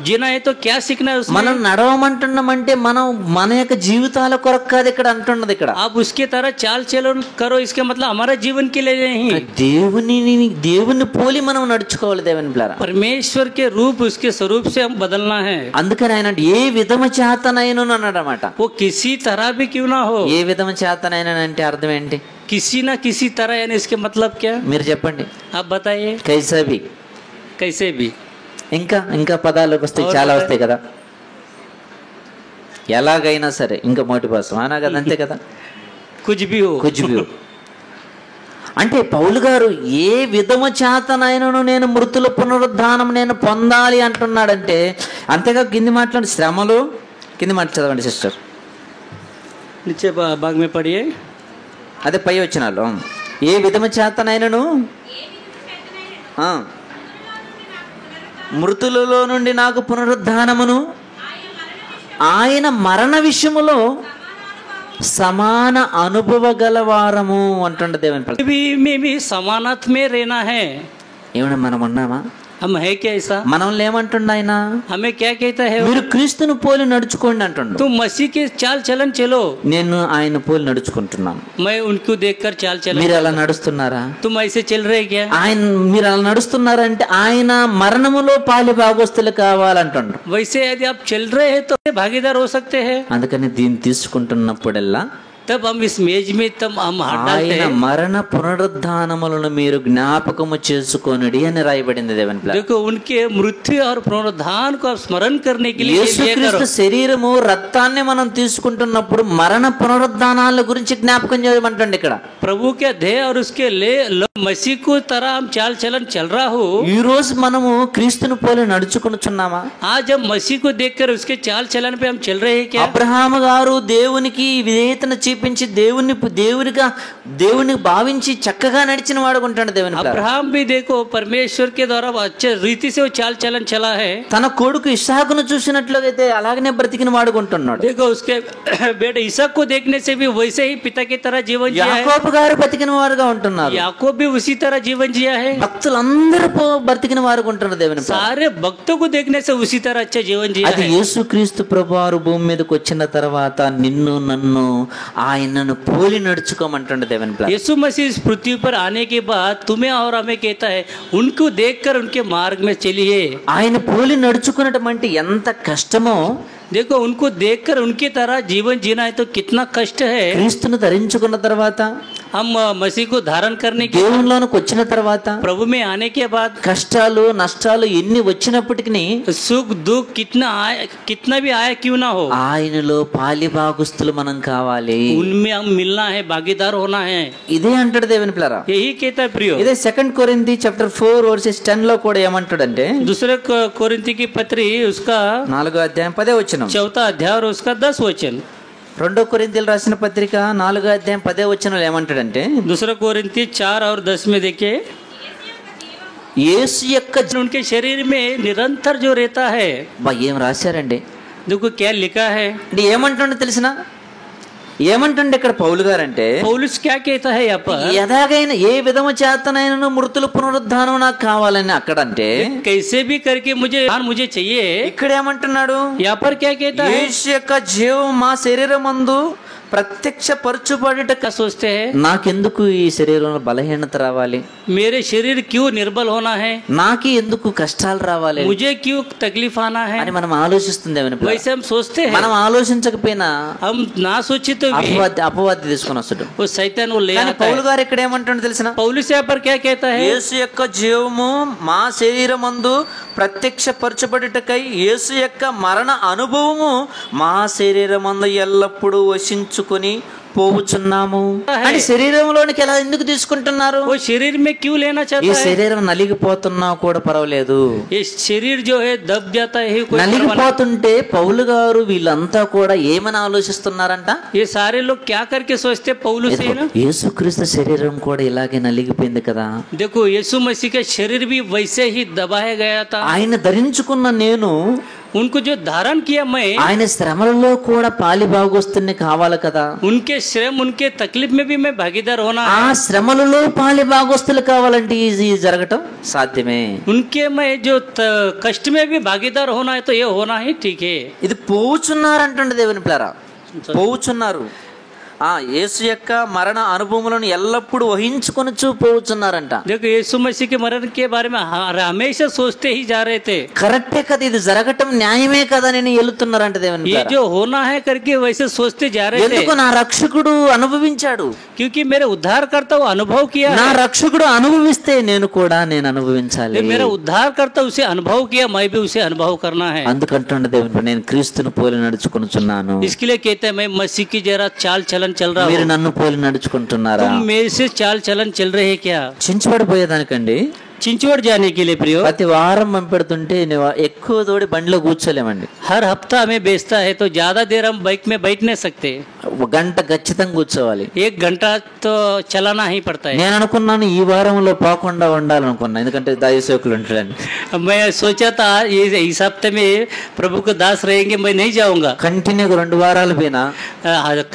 जीना है तो क्या सीखना है उसमें? మనం నడవమంటున్నామంటే మనం మన యొక్క జీవితాల కొరకు కాదు ఇక్కడ అంటున్నది. ఇక్కడ आप उसके तरह चाल चलन करो, इसके मतलब हमारा जीवन के लिए नहीं, దేవుని పోలి మనం నడుచుకోవాలి దేవుని పిల్లరా. परमेश्वर के रूप उसके स्वरूप से हम बदलना है. అందుకని ఆయన ఏ విధము చేతనైనా అన్నాడు అన్నమాట. वो किसी तरह भी क्यों ना हो. ఏ విధము చేతనైనా అంటే అర్థం ఏంటి? किसी ना किसी तरह, यानी इसके मतलब क्या? మీరు చెప్పండి. आप बताइए. కైసబి, कैसे भी. ఇంకా ఇంకా పదాలకు వస్తాయి, చాలా వస్తాయి కదా. ఎలాగైనా సరే, ఇంకా మోటి భాష అనా కదా, అంతే కదా. कुछ भी हो. కుచ్ భీ హో. అంటే పౌలు గారు ఏ విధము చేతనైనను నేను మృతుల పునరుద్ధానం నేను పొందాలి అంటున్నాడంటే, అంతేగా కింది మాట్లాడి శ్రమలు, కింది మాట చదవండి సిస్టర్. नीचे भाग में पढ़िए. అదే పై వచ్చినాలు. ఏ విధము చేతనైనను మృతులలో నుండి నాకు పునరుద్ధానమును ఆయన మరణ విషయములో సమాన అనుభవ గలవారము అంటుండ దేవుని. में भी समानत में रहना है. ఏమన్నా మనం ఉన్నామా? हम है क्या ऐसा? మనల్ని ఏమంటుండ ఆయన? हमें क्या कहता है? మీరు క్రీస్తును పోలి నడుచుకోండి అంటుండు. तुम मसीह के चाल चलन चलो. నేను ఆయన పోలి నడుచుకుంటున్నాను. मैं उनको देखकर चाल चलन. మీరు అలా నడుస్తున్నారా? तुम ऐसे चल रहे क्या? ఆయన మీరు అలా నడుస్తున్నారంటే ఆయన మరణములో పాలి భాగస్తులు కావాలంటుండు. वैसे यदि आप चल रहे हैं तो भागीदार हो सकते हैं. అందుకని దీన్ని తీసుకుంటున్నప్పుడల్లా तब हम इस मेज में तब हम हाथ डालते ఆయన हैं. మరణ పునరుద్ధానములను మీరు జ్ఞాపకము చేసుకొనుడి అని రాయబడింది దేవుని పిల్లలు. देखो उनके मृत्यु और पुनरुत्थान को आप स्मरण करने के लिए ये యేసుక్రీస్తు करो. శరీరము రక్తాన్ని మనం తీసుకుంటున్నప్పుడు మరణ పునరుద్ధానాల గురించి జ్ఞాపకం చేయమంటండి ఇక్కడ. प्रभु के देह और उसके ले मसीह को तरह हम चाल चलन चल रहा हो. ఈ రోజు మనము క్రీస్తును పోలి నడుచుకొనుచున్నామా? आज हम मसीह को देखकर उसके चाल चलन पे हम चल रहे हैं क्या? అబ్రహాము గారు దేవునికి విధేయతను చూపించి దేవుని భావించి చక్కగా నడిచిన వాడు ఉంటాడు దేవుని. अब्राहम भी देखो परमेश्वर के द्वारा अच्छे रीति से वो चाल चलन चला है. తన కొడుకు ఇస్సాకును చూసినట్లయితే అలాగనే బ్రతికిన వాడుకుంటున్నాడు. देखो उसके बेटे इसहाक को देखने से भी वैसे ही पिता की तरह जीवन जिया है. యాకోబు గారు బ్రతికిన వారుగా ఉంటున్నారు. याकूब भी उसी तरह जीवन जिया है. భక్తులందరూ బ్రతికిన వారుగా ఉంటున్నారు దేవుని. सारे भक्तों को देखने से उसी तरह अच्छा जीवन जिया అది है. యేసుక్రీస్తు ప్రభువారు భూమి మీదకి వచ్చిన తర్వాత నిన్ను నన్ను ఆయనను పోలి నడుచుకోమంటుండే దేవుని. यीशु मसीह इस पृथ्वी पर आने के बाद तुम्हें और हमें कहता है उनको देखकर उनके मार्ग में चलिए. ఆయన పోలి నడుచుకునటం అంటే ఎంత కష్టమో. देखो उनको देखकर उनकी तरह जीवन जीना है तो कितना कष्ट है. క్రీస్తును ధరించుకున్న తర్వాత हम मसीह को धारण करने के దేవునిలోనికి వచ్చిన తర్వాత प्रभु में आने के बाद కష్టాలు నష్టాలు ఎన్ని వచ్చినప్పటికీ सुख दुख कितना भी आया क्यों ना हो, ఆయనలో పాలిభాగస్తులు మనం కావాలి. उनमें हम मिलना है, भागीदार होना है. ఇదే అంటాడు దేవుని పిల్లరా. यही कहता है प्रियो. ఇదే 2 కొరింథీ చాప్టర్ 4:10 లో కూడా ఏమంటాడంటే, दूसरे कोरिन्थी की पत्री उसका 4వ అధ్యాయం 10వ వచనం, 4 अध्याय और उसका 10 वचन. 2 కొరింథీలు రాసిన పత్రిక 4వ అధ్యాయం 10వ వచనంలో ఏమంటాడంటే, दूसरा कोरिन्थी 4 और 10 में देखिए, యేసు యొక్క उनके शरीर में निरंतर जो रहता है. ఏం రాశారండి, देखो क्या लिखा है. అంటే ఏమంటుండో తెలిసిన ఏమంటుండే ఇక్కడ పౌలు గారు అంటే, पौलुस क्या कहता है यहाँ पर, ఎలాగైనా ఏ విధము చేతనైనా మృతుల పునరుద్ధానం నాకు కావాలని అక్కడంటే, कैसे भी करके मुझे चाहिए. ఇక్కడ ఏమంటున్నాడు, यहाँ पर क्या कहता है, యేసు యొక్క జీవం మా శరీరమందు ప్రత్యక్ష పరచుబడుట. क्या सोचते हैं, నాకెందుకు ఈ శరీరంలో బలహీనత రావాలి, मेरे शरीर क्यों निर्बल होना है, నాకు ఎందుకు కష్టాలు రావాలి, मुझे क्यों तकलीफ आना है, అని మనం ఆలోచిస్తుంది. वैसे हम सोचते हैं. మనం ఆలోచించకపోయినా हम ना सोचे तो भी అపవాది తీసుకొని వస్తాడు. वो शैतान वो ले కానీ आता పౌలు है. గారు ఇక్కడ ఏమంటాడు తెలిసిన, पौलुस यहाँ पर क्या कहता है, యేసు యొక్క జీవము మా శరీరమందు ప్రత్యక్ష పరచబడుటకై యేసు యొక్క మరణ అనుభవము మా శరీరమందు ఎల్లప్పుడూ వశించుకొని పోవుచున్నాము. అని శరీరంలోనికి ఎలా ఎందుకు తీసుకుంటున్నారు, वो शरीर में क्यों लेना ఈ चाहता है. శరీరం నలిగిపోతున్నా కూడా పర్వాలేదు. ये शरीर जो है दब जाता है, कोई నలిగిపోతుంటే పౌలు గారు వీళ్ళంతా కూడా ఏమని ఆలోచిస్తున్నారంట, ये सारे लोग क्या करके सोचते, पौलुस है ना. యేసుక్రీస్తు శరీరం కూడా ఇలాగే నలిగిపోయింది కదా, देखो यीशु मसीह का शरीर भी वैसे ही दबाया गया था. ఆయన ధరించుకున్న నేను, उनको जो धारण किया मैं, ఆయన శ్రమలలో కూడా పాలిభాగస్తుని కావాలి కదా, उनके श्रम उनके तकलीफ में भी मैं भागीदार होना ఆ है. శ్రమలలో పాలిభాగస్తులు కావాలంటే ఇది జరగటం సాధ్యమే. उनके में जो कष्ट में भी भागीदार होना है तो ये होना ही ठीक है. ఇది పోవుచున్నారంటుండే దేవుని పిల్లరా, పోవుచున్నారు. యేసు యొక్క మరణ అనుభవములను ఎల్లప్పుడూ వహించుకొని పోవుచున్నారంట. देखो यीशु मसीह के मरण के बारे में हमेशा सोचते ही जा रहे थे. కరెక్టే కదా, ఇది జరగటం న్యాయమే కదా అని వెళుతున్నారంట దేవుని ये పిల్లరా. जो होना है करके वैसे सोचते जा रहे थे, ఎందుకు నా రక్షకుడు అనుభవించాడు, क्योंकि मेरे उद्धार करता वो अनुभव किया నా है. రక్షకుడు అనుభవిస్తే నేను అనుభవించాలి. मेरा उद्धार करता उसे अनुभव किया, मैं भी उसे अनुभव करना है. అందుకంటుండే దేవుని, నేను క్రీస్తుని పోలి నడుచుకొనుచున్నాను. इसके लिए कहते हैं मैं मसीह की जरा चाल चलन चल रहा మీరు हूँ. నన్ను పోలి నడుచుకుంటున్నారా? तुम मेरे से चाल चलन चल रहे हैं क्या. చించబడిపోయేదానికండి चिंचवड़ जाने के लिए प्रियो, ప్రతి వారం పంపెడుతుంటే ఎక్కువ తోడి బండిలో కూర్చోలేమండి. हर हफ्ता हमें बेचता है तो ज्यादा देर हम बाइक में बैठ नहीं सकते. ఒక గంట ఖచ్చితంగా కూర్చోవాలి. 1 घंटा तो चलाना ही पड़ता है. నేను అనుకున్నాను ఈ వారంలో పోకుండా ఉండాలనుకున్నా, ఎందుకంటే దైవసేవకులు ఉంటాడండి. मैं सोचा था ये इस हफ्ते में प्रभु को दास रहेंगे, मैं नहीं जाऊंगा. కంటిన్యూగా 2 వారాలు పోయినా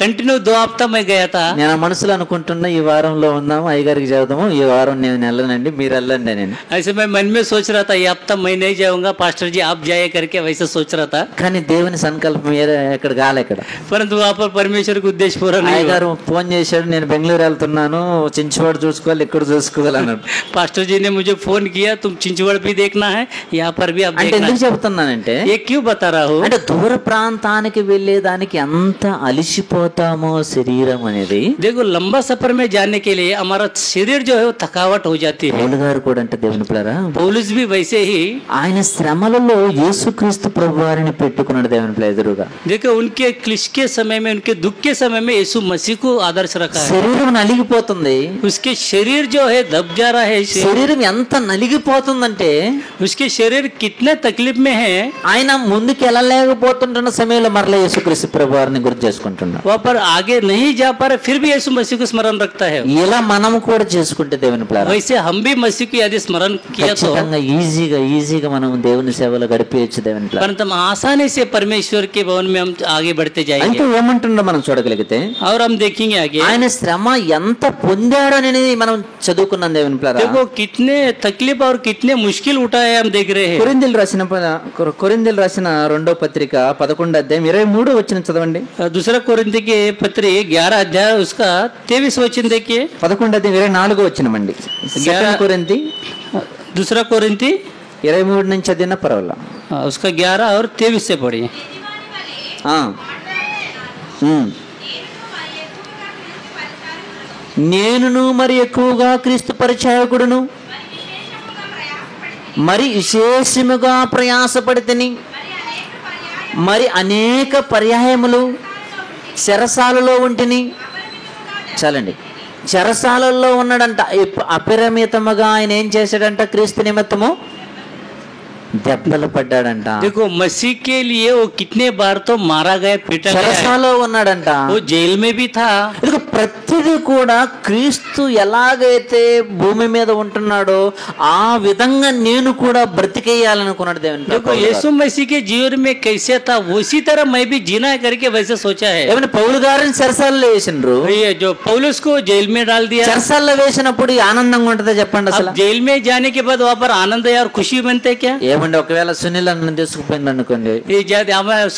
कंटिन्यू 2 हफ्ता मैं गया था. నేను ఆ మనసులో అనుకుంటున్నా ఈ వారంలో ఉందాము, అయ్యగారికి చెబుదాము, ఈ వారం నేను వెళ్ళనండి, మీరు వెళ్ళండి. నేను ऐसे मैं मन में सोच रहा था ये हफ्ता मैं नहीं जाऊंगा, पास्टर जी आप जाए करके वैसे सोच रहा था. కానీ దేవుని సంకల్పం ఎక్కడ కాలే. ఇక్కడ परंतु वहाँ पर परमेश्वर का उद्देश्य पूरा नहीं हुआ. అయ్యగారు ఫోన్ చేశాడు, నేను బెంగళూరు వెళ్తున్నాను, చించువాడు చూసుకోవాలి, ఇక్కడ చూసుకోవాలి అన్నాడు. पास्टर जी ने मुझे फोन किया, तुम चिंचवड़ भी देखना है, यहाँ पर भी आप అంటే देखना ఎందుకు है. చెప్తున్నానంటే, ये क्यों बता रहा हूँ, అంటే దూర ప్రాంతానికి వెళ్ళేదానికి ఎంత అలిసిపోతామో శరీరం అనేది. देखो लंबा सफर में जाने के लिए हमारा शरीर जो है वो थकावट हो जाती है. పౌలు గారు కూడా అంటే దేవుని పిల్లరా, पौलुस भी वैसे ही ఆయన శ్రమలలో యేసుక్రీస్తు ప్రభువారిని పెట్టుకున్నాడు దేవుని పిల్ల ఎదురుగా. देखो उनके क्लिष्ट के समय में, उनके दुख के समय में यीशु मसीह को आदर्श रखा है. శరీరం నలిగిపోతుంది. उसके शरीर जो है दब जा रहा है. శరీరం ఎంత నలిగిపోతుందంటే उसके शरीर कितने तकलीफ में है. ఆయన ముందుకు వెళ్ళలేకపోతుంటున్న సమయంలో మరలా యేసుక్రీస్తు ప్రభువారిని గుర్తు చేసుకుంటున్నాడు. वहाँ पर आगे नहीं जा पा रहे फिर भी यीशु मसीह को स्मरण रखता है. ఇలా మనం కూడా చేసుకుంటే దేవుని పిల్ల वैसे हम भी मसीह की यदि स्मरण किया तो ఖచ్చితంగా ఈజీగా మనం దేవుని సేవలో గడిపేయచ్చు దేవుని పిల్ల. परंतु हम आसानी से परमेश्वर के भवन में हम आगे बढ़ते जाएंगे. అంటే ఏమంటుండో మనం చూడగలిగితే, और हम देखेंगे आगे ఆయన శ్రమ ఎంత పొందాడనేది మనం చదువుకున్నాం దేవుని పిల్ల. देखो कितने तकलीफ और कितने मुश्किल उठाए हम देख रहे हैं. కొరింథీయులు రాసిన 2వ పత్రిక 11వ అధ్యాయం 23వ వచనం చదవండి. दूसरा कोरिन्थी के पत्री 11 अध्याय उसका 23 वचन देखिए. 11వ అధ్యాయం 24వ వచనం అండి. 2 కొరింథీ दूसरा कोरिन्थी 23 నుంచి చదివినా పర్వాలా. उसका 11 और 23 से पढ़िए. నేనును మరి ఎక్కువగా క్రీస్తు పరిచారకుడును మరి విశేషముగా ప్రయాసపడితిని, మరి అనేక పర్యాయములు చెరసాలలో ఉంటిని. చాలండి. చెరసాలలో ఉన్నాడంట. అపరిమితముగా ఆయన ఏం చేశాడంట? క్రీస్తు నిమిత్తము దెబ్బలు పడ్డాడంట. देखो मसीह के लिए वो कितने बार तो मारा गया, पीटा गया, చెరసాలలో ఉన్నాడంట. वो जेल में भी था. ఇక ప్రతిదీ కూడా క్రీస్తు ఎలాగైతే భూమి మీద ఉంటున్నాడో ఆ విధంగా నేను కూడా బ్రతికేయాలనుకున్నాడు దేవుని. देखो यीशु मसीह के जीवन में कैसे था उसी तरह मैं भी जीना है करके वैसे सोचा है. ఏమైనా పౌలు గారిని చెరసాలలో వేసినారు. ये जो पौलुस को जेल में डाल दिया. చెరసాలలో వేసినప్పుడు ఆనందంగా ఉంటుందో చెప్పండి అసలు. अब जेल में जाने के बाद वहाँ पर आनंद और खुशी बनते क्या? ఏమండి ఒకవేళ సునీల్ అన్న తీసుకుపోయింది అనుకోండి, ये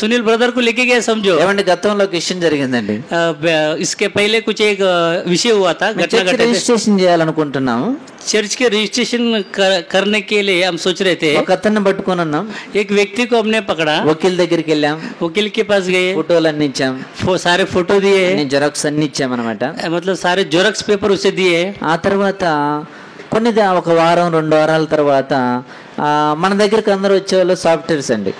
सुनील ब्रदर को लेके गया समझो. ఏమండి గతంలో ఒక విషయం జరిగిందండి. इसके पहले कुछ एक विषय हुआ था, घटना घटी. రిజిస్ట్రేషన్ చేయాలనుకుంటున్నాము. चर्च के रजिस्ट्रेशन करने के लिए हम सोच रहे थे. ఒక అతన్ని పట్టుకొని ఉన్నాం. एक व्यक्ति को हमने पकड़ा, వకీల్ దగ్గరికి వెళ్ళాం, वकील के पास गए, ఫోటోలు అన్ని ఇచ్చాం, सारे फोटो दिए, జెరాక్స్ అన్ని ఇచ్చాం అనమాట. मतलब सारे जोरक्स पेपर उसे दिए. ఆ తర్వాత ఒక వారం 2 వారాల తర్వాత మన దగ్గరికి అందరూ వచ్చేవాళ్ళు సాఫ్ట్వేర్స్ అండి.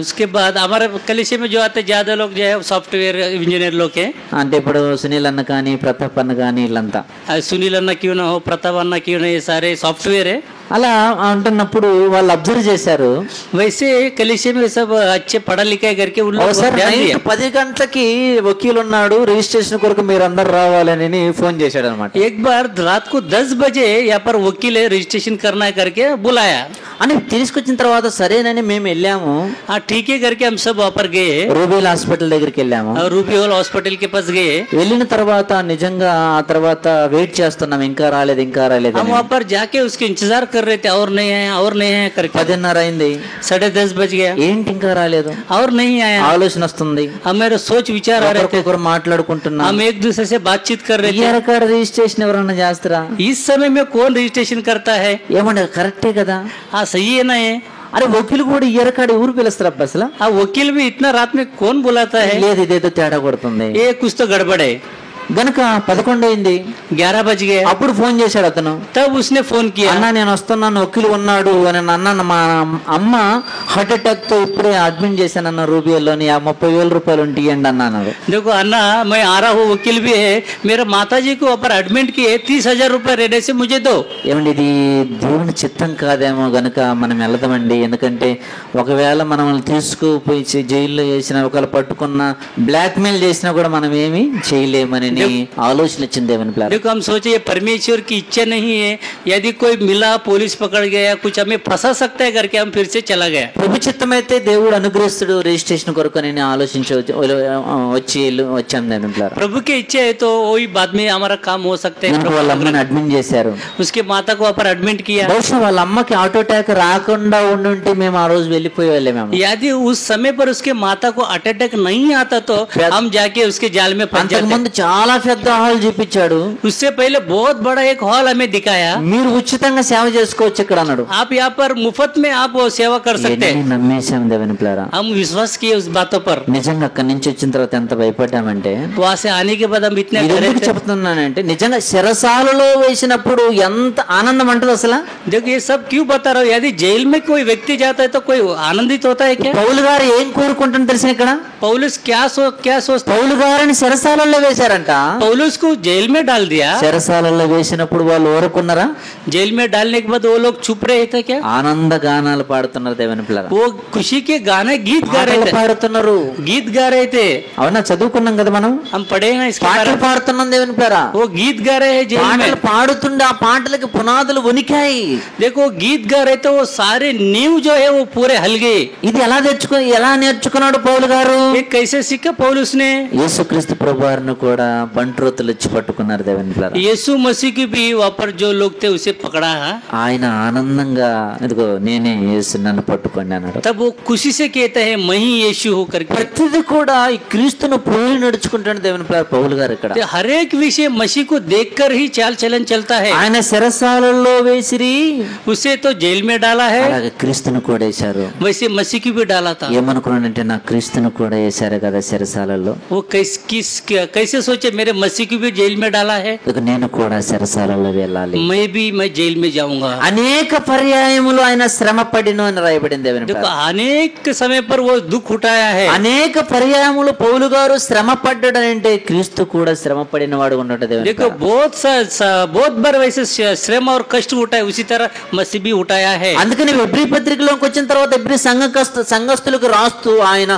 उसके बाद हमारे कलिशे में जो आते ज्यादा लोग जो है सॉफ्टवेयर इंजीनियर लोग हैं. అంటే ఇప్పుడు సునీల్ అన్న కానీ ప్రతాప్ అన్న కానీ వీళ్ళంతా सुनील अन्ना क्यों ना हो, प्रताप अन्ना क्यों ना, ये सारे सॉफ्टवेयर है. అలా అంటున్నప్పుడు వాళ్ళు అబ్జర్వ్ చేశారు. वैसे कलिशे में सब अच्छे पढ़ा लिखा करके उन लोग 10 గంటలకి వకీల్ ఉన్నాడు, రిజిస్ట్రేషన్ కొరకు మీరు అందరు రావాలని ఫోన్ చేశాడు అనమాట. एक बार रात को 10 बजे यहाँ पर वकील है रजिस्ट्रेशन करना है करके बुलाया. అని తీసుకొచ్చిన తర్వాత సరేనని మేము వెళ్ళాము. ठीक है करके हम सब वहाँ पर गए, రూబేల్ హాస్పిటల్ దగ్గరికి వెళ్ళాము. रूबी हॉल हॉस्पिटल के पास गए. వెళ్ళిన తర్వాత నిజంగా ఆ తర్వాత వెయిట్ చేస్తున్నాం, ఇంకా రాలేదు हम वहाँ पर जाके उसके इंतजार कर रहे थे, और नहीं है करके 10:30 అయింది, 10:30 बज गया, ఏంటి ఇంకా రాలేదు, और नहीं आया. ఆలోచన వస్తుంది, हमारे सोच विचार आ रहे थे, మాట్లాడుకుంటున్నాం, हम एक दूसरे से बातचीत कर रहे थे. రిజిస్ట్రేషన్ ఎవరన్నా చేస్తారా? इस समय में कौन रजिस्ट्रेशन करता है? ఏమంటే కరెక్టే కదా. हाँ सही है ना ये. అరే వకీలు కూడా ఇయర్ కార్డు ఊరు పిలుస్తారు అసలు. वकील भी इतना रात में कौन बुलाता है? లేదు, ఇదేదో తేడా కొడుతుంది. ये कुछ तो गड़बड़ है. గనుక 11 అయింది, 11 बज गए. అప్పుడు ఫోన్ చేశాడు అతను. तब उसने फोन किया, అన్న నేను వస్తున్నాను, వకీలు ఉన్నాడు అని అన్న. మా అమ్మ హార్ట్ అటాక్ తో ఇప్పుడే అడ్మిట్ చేశానన్న రూబియోలోని, 30,000 రూపాయలు ఉంటే ఇవ్వండి అన్నాడు. देखो अन्ना मैं आ रहा हूँ, वकील भी है, मेरा माता जी को ऊपर एडमिट किए, 30,000 रुपए रहने से मुझे दो. ఏమండి ఇది దేవుని చిత్తం కాదేమో గనుక మనం వెళ్దామండి. ఎందుకంటే ఒకవేళ మనం తీసుకుపోయి జైల్లో చేసిన, ఒకవేళ పట్టుకున్న, బ్లాక్ మెయిల్ చేసినా కూడా మనం ఏమి చేయలేమని ఆలోచన వచ్చింది దేవుని ప్లాన్. देखो हम सोचे ये परमेश्वर की इच्छा नहीं है, यदि कोई मिला पुलिस पकड़ गया कुछ हमें फंसा सकता है करके हम फिर से चला गया. ప్రభు చిత్తమైతే దేవుడు అనుగ్రహిస్తుడు రిజిస్ట్రేషన్ కొరకు నేను వచ్చాం దేవుని ప్లాన్. प्रभु की इच्छा है तो वही बाद में हमारा काम हो सकता है. వాళ్ళ అమ్మని అడ్మిట్ చేశారు. उसके माता को वहाँ पर एडमिट किया. బహుశా వాళ్ళ అమ్మకి ఆటో అటాక్ రాకుండా ఉండుంటే మేము ఆ రోజు వెళ్ళిపోయేవాళ్ళే. మేము यदि उस समय पर उसके माता को हार्ट अटैक नहीं आता तो हम जाके उसके जाल में फंस जाते. ముందు చాలా పెద్ద హాల్ చూపించాడు. उससे पहले बहुत बड़ा एक हॉल हमें दिखाया. మీరు ఉచితంగా సేవ చేసుకోవచ్చు ఇక్కడ అన్నాడు. आप यहाँ पर मुफ्त में आप वो सेवा कर सकते हैं. నమ్మేశాం దేవుని ప్లారా. हम विश्वास किए उस बातों पर. నిజంగా అక్కడి నుంచి వచ్చిన తర్వాత ఎంత భయపడ్డామంటే, वहाँ से आने के बाद हम इतने डरे थे. చెప్తున్నానంటే నిజంగా చెరసాలలో వేసినప్పుడు ఎంత ఆనందం అంటది అసలు. देखो ये सब क्यों बता रहा हूँ, यदि जेल में कोई व्यक्ति जाता है तो कोई आनंदित होता है क्या? పౌలు గారు ఏం కోరుకుంటాను తెలిసిన ఇక్కడ, पौलुस क्या सोचता? పౌలు గారిని చెరసాలలో వేశారంట. पौलुस को जेल में डाल दिया. చెరసాలలో వేసినప్పుడు వాళ్ళు ఊరుకున్నారా? जेल में डालने के बाद वो लोग चुप रहे थे क्या? ఆనంద గానాలు పాడుతున్నారు దేవుని పిల్లలు. वो खुशी के गाने गीत गा रहे थे. పాడుతున్నారు, गीत गा रहे थे. అవునా, చదువుకున్నాం కదా మనం, हम पढ़े हैं इसके बारे పాటలు में. పాడుతున్నాం దేవుని పేరా. वो गीत गा रहे हैं जेल में. పాటలు పాడుతుండే ఆ పాటలకి పునాదులు వణికాయి. देखो गीत गा रहे थे, वो सारे नींव जो है वो पूरे हल गए. ఇది ఎలా నేర్చుకున్నాడు పౌలు గారు? ये कैसे सीखा पौलुस ने? యేసుక్రీస్తు ప్రభువారిని కూడా బంట్రోతులు వచ్చి పట్టుకున్నారు దేవుని పిల్లలు. यीशु मसीह की भी वहाँ पर जो लोग थे उसे पकड़ा. ఆయన ఆనందంగా ఇదిగో నేనే యేసు నన్ను పట్టుకోండి అన్నాడు. तब वो खुशी से कहता है मैं ही यीशु हूँ करके. ప్రతిది కూడా ఈ క్రీస్తును పోలి నడుచుకుంటాడు దేవుని పిల్లలు పౌలు గారు ఇక్కడ. हर एक विषय मसीह को देखकर ही चाल चलन चलता है. ఆయన చెరసాలలో వేసిరి, उसे तो जेल में डाला है, అలాగే క్రీస్తును కూడా వేశారు. वैसे मसीह की भी डाला था. ఏమనుకున్నాడంటే నా క్రీస్తును కూడా వేశారు కదా చెరసాలలో. वो कैसे सोचे मेरे मसीह को भी जेल में डाला है, ఇక నేను కూడా చెరసాలలో వెళ్ళాలి. मैं जेल में जाऊंगा। అనేక పర్యాయములు ఆయన శ్రమ పడిను అని రాయబడింది దేవుని देखो ప్రేమ. अनेक समय पर वो दुख उठाया है। అనేక పర్యాయములు పౌలు గారు శ్రమ పడ్డాడంటే క్రీస్తు కూడా శ్రమ పడిన వాడు ఉన్నాడు దేవుని देखो ప్రేమ. बहुत बार वैसे श्रम और कष्ट उठाए, उसी तरह मसीह भी उठाया है। అందుకని ఎబ్రీ పత్రికలోకి వచ్చిన తర్వాత ఎబ్రీ సంఘస్థులకు రాస్తూ ఆయన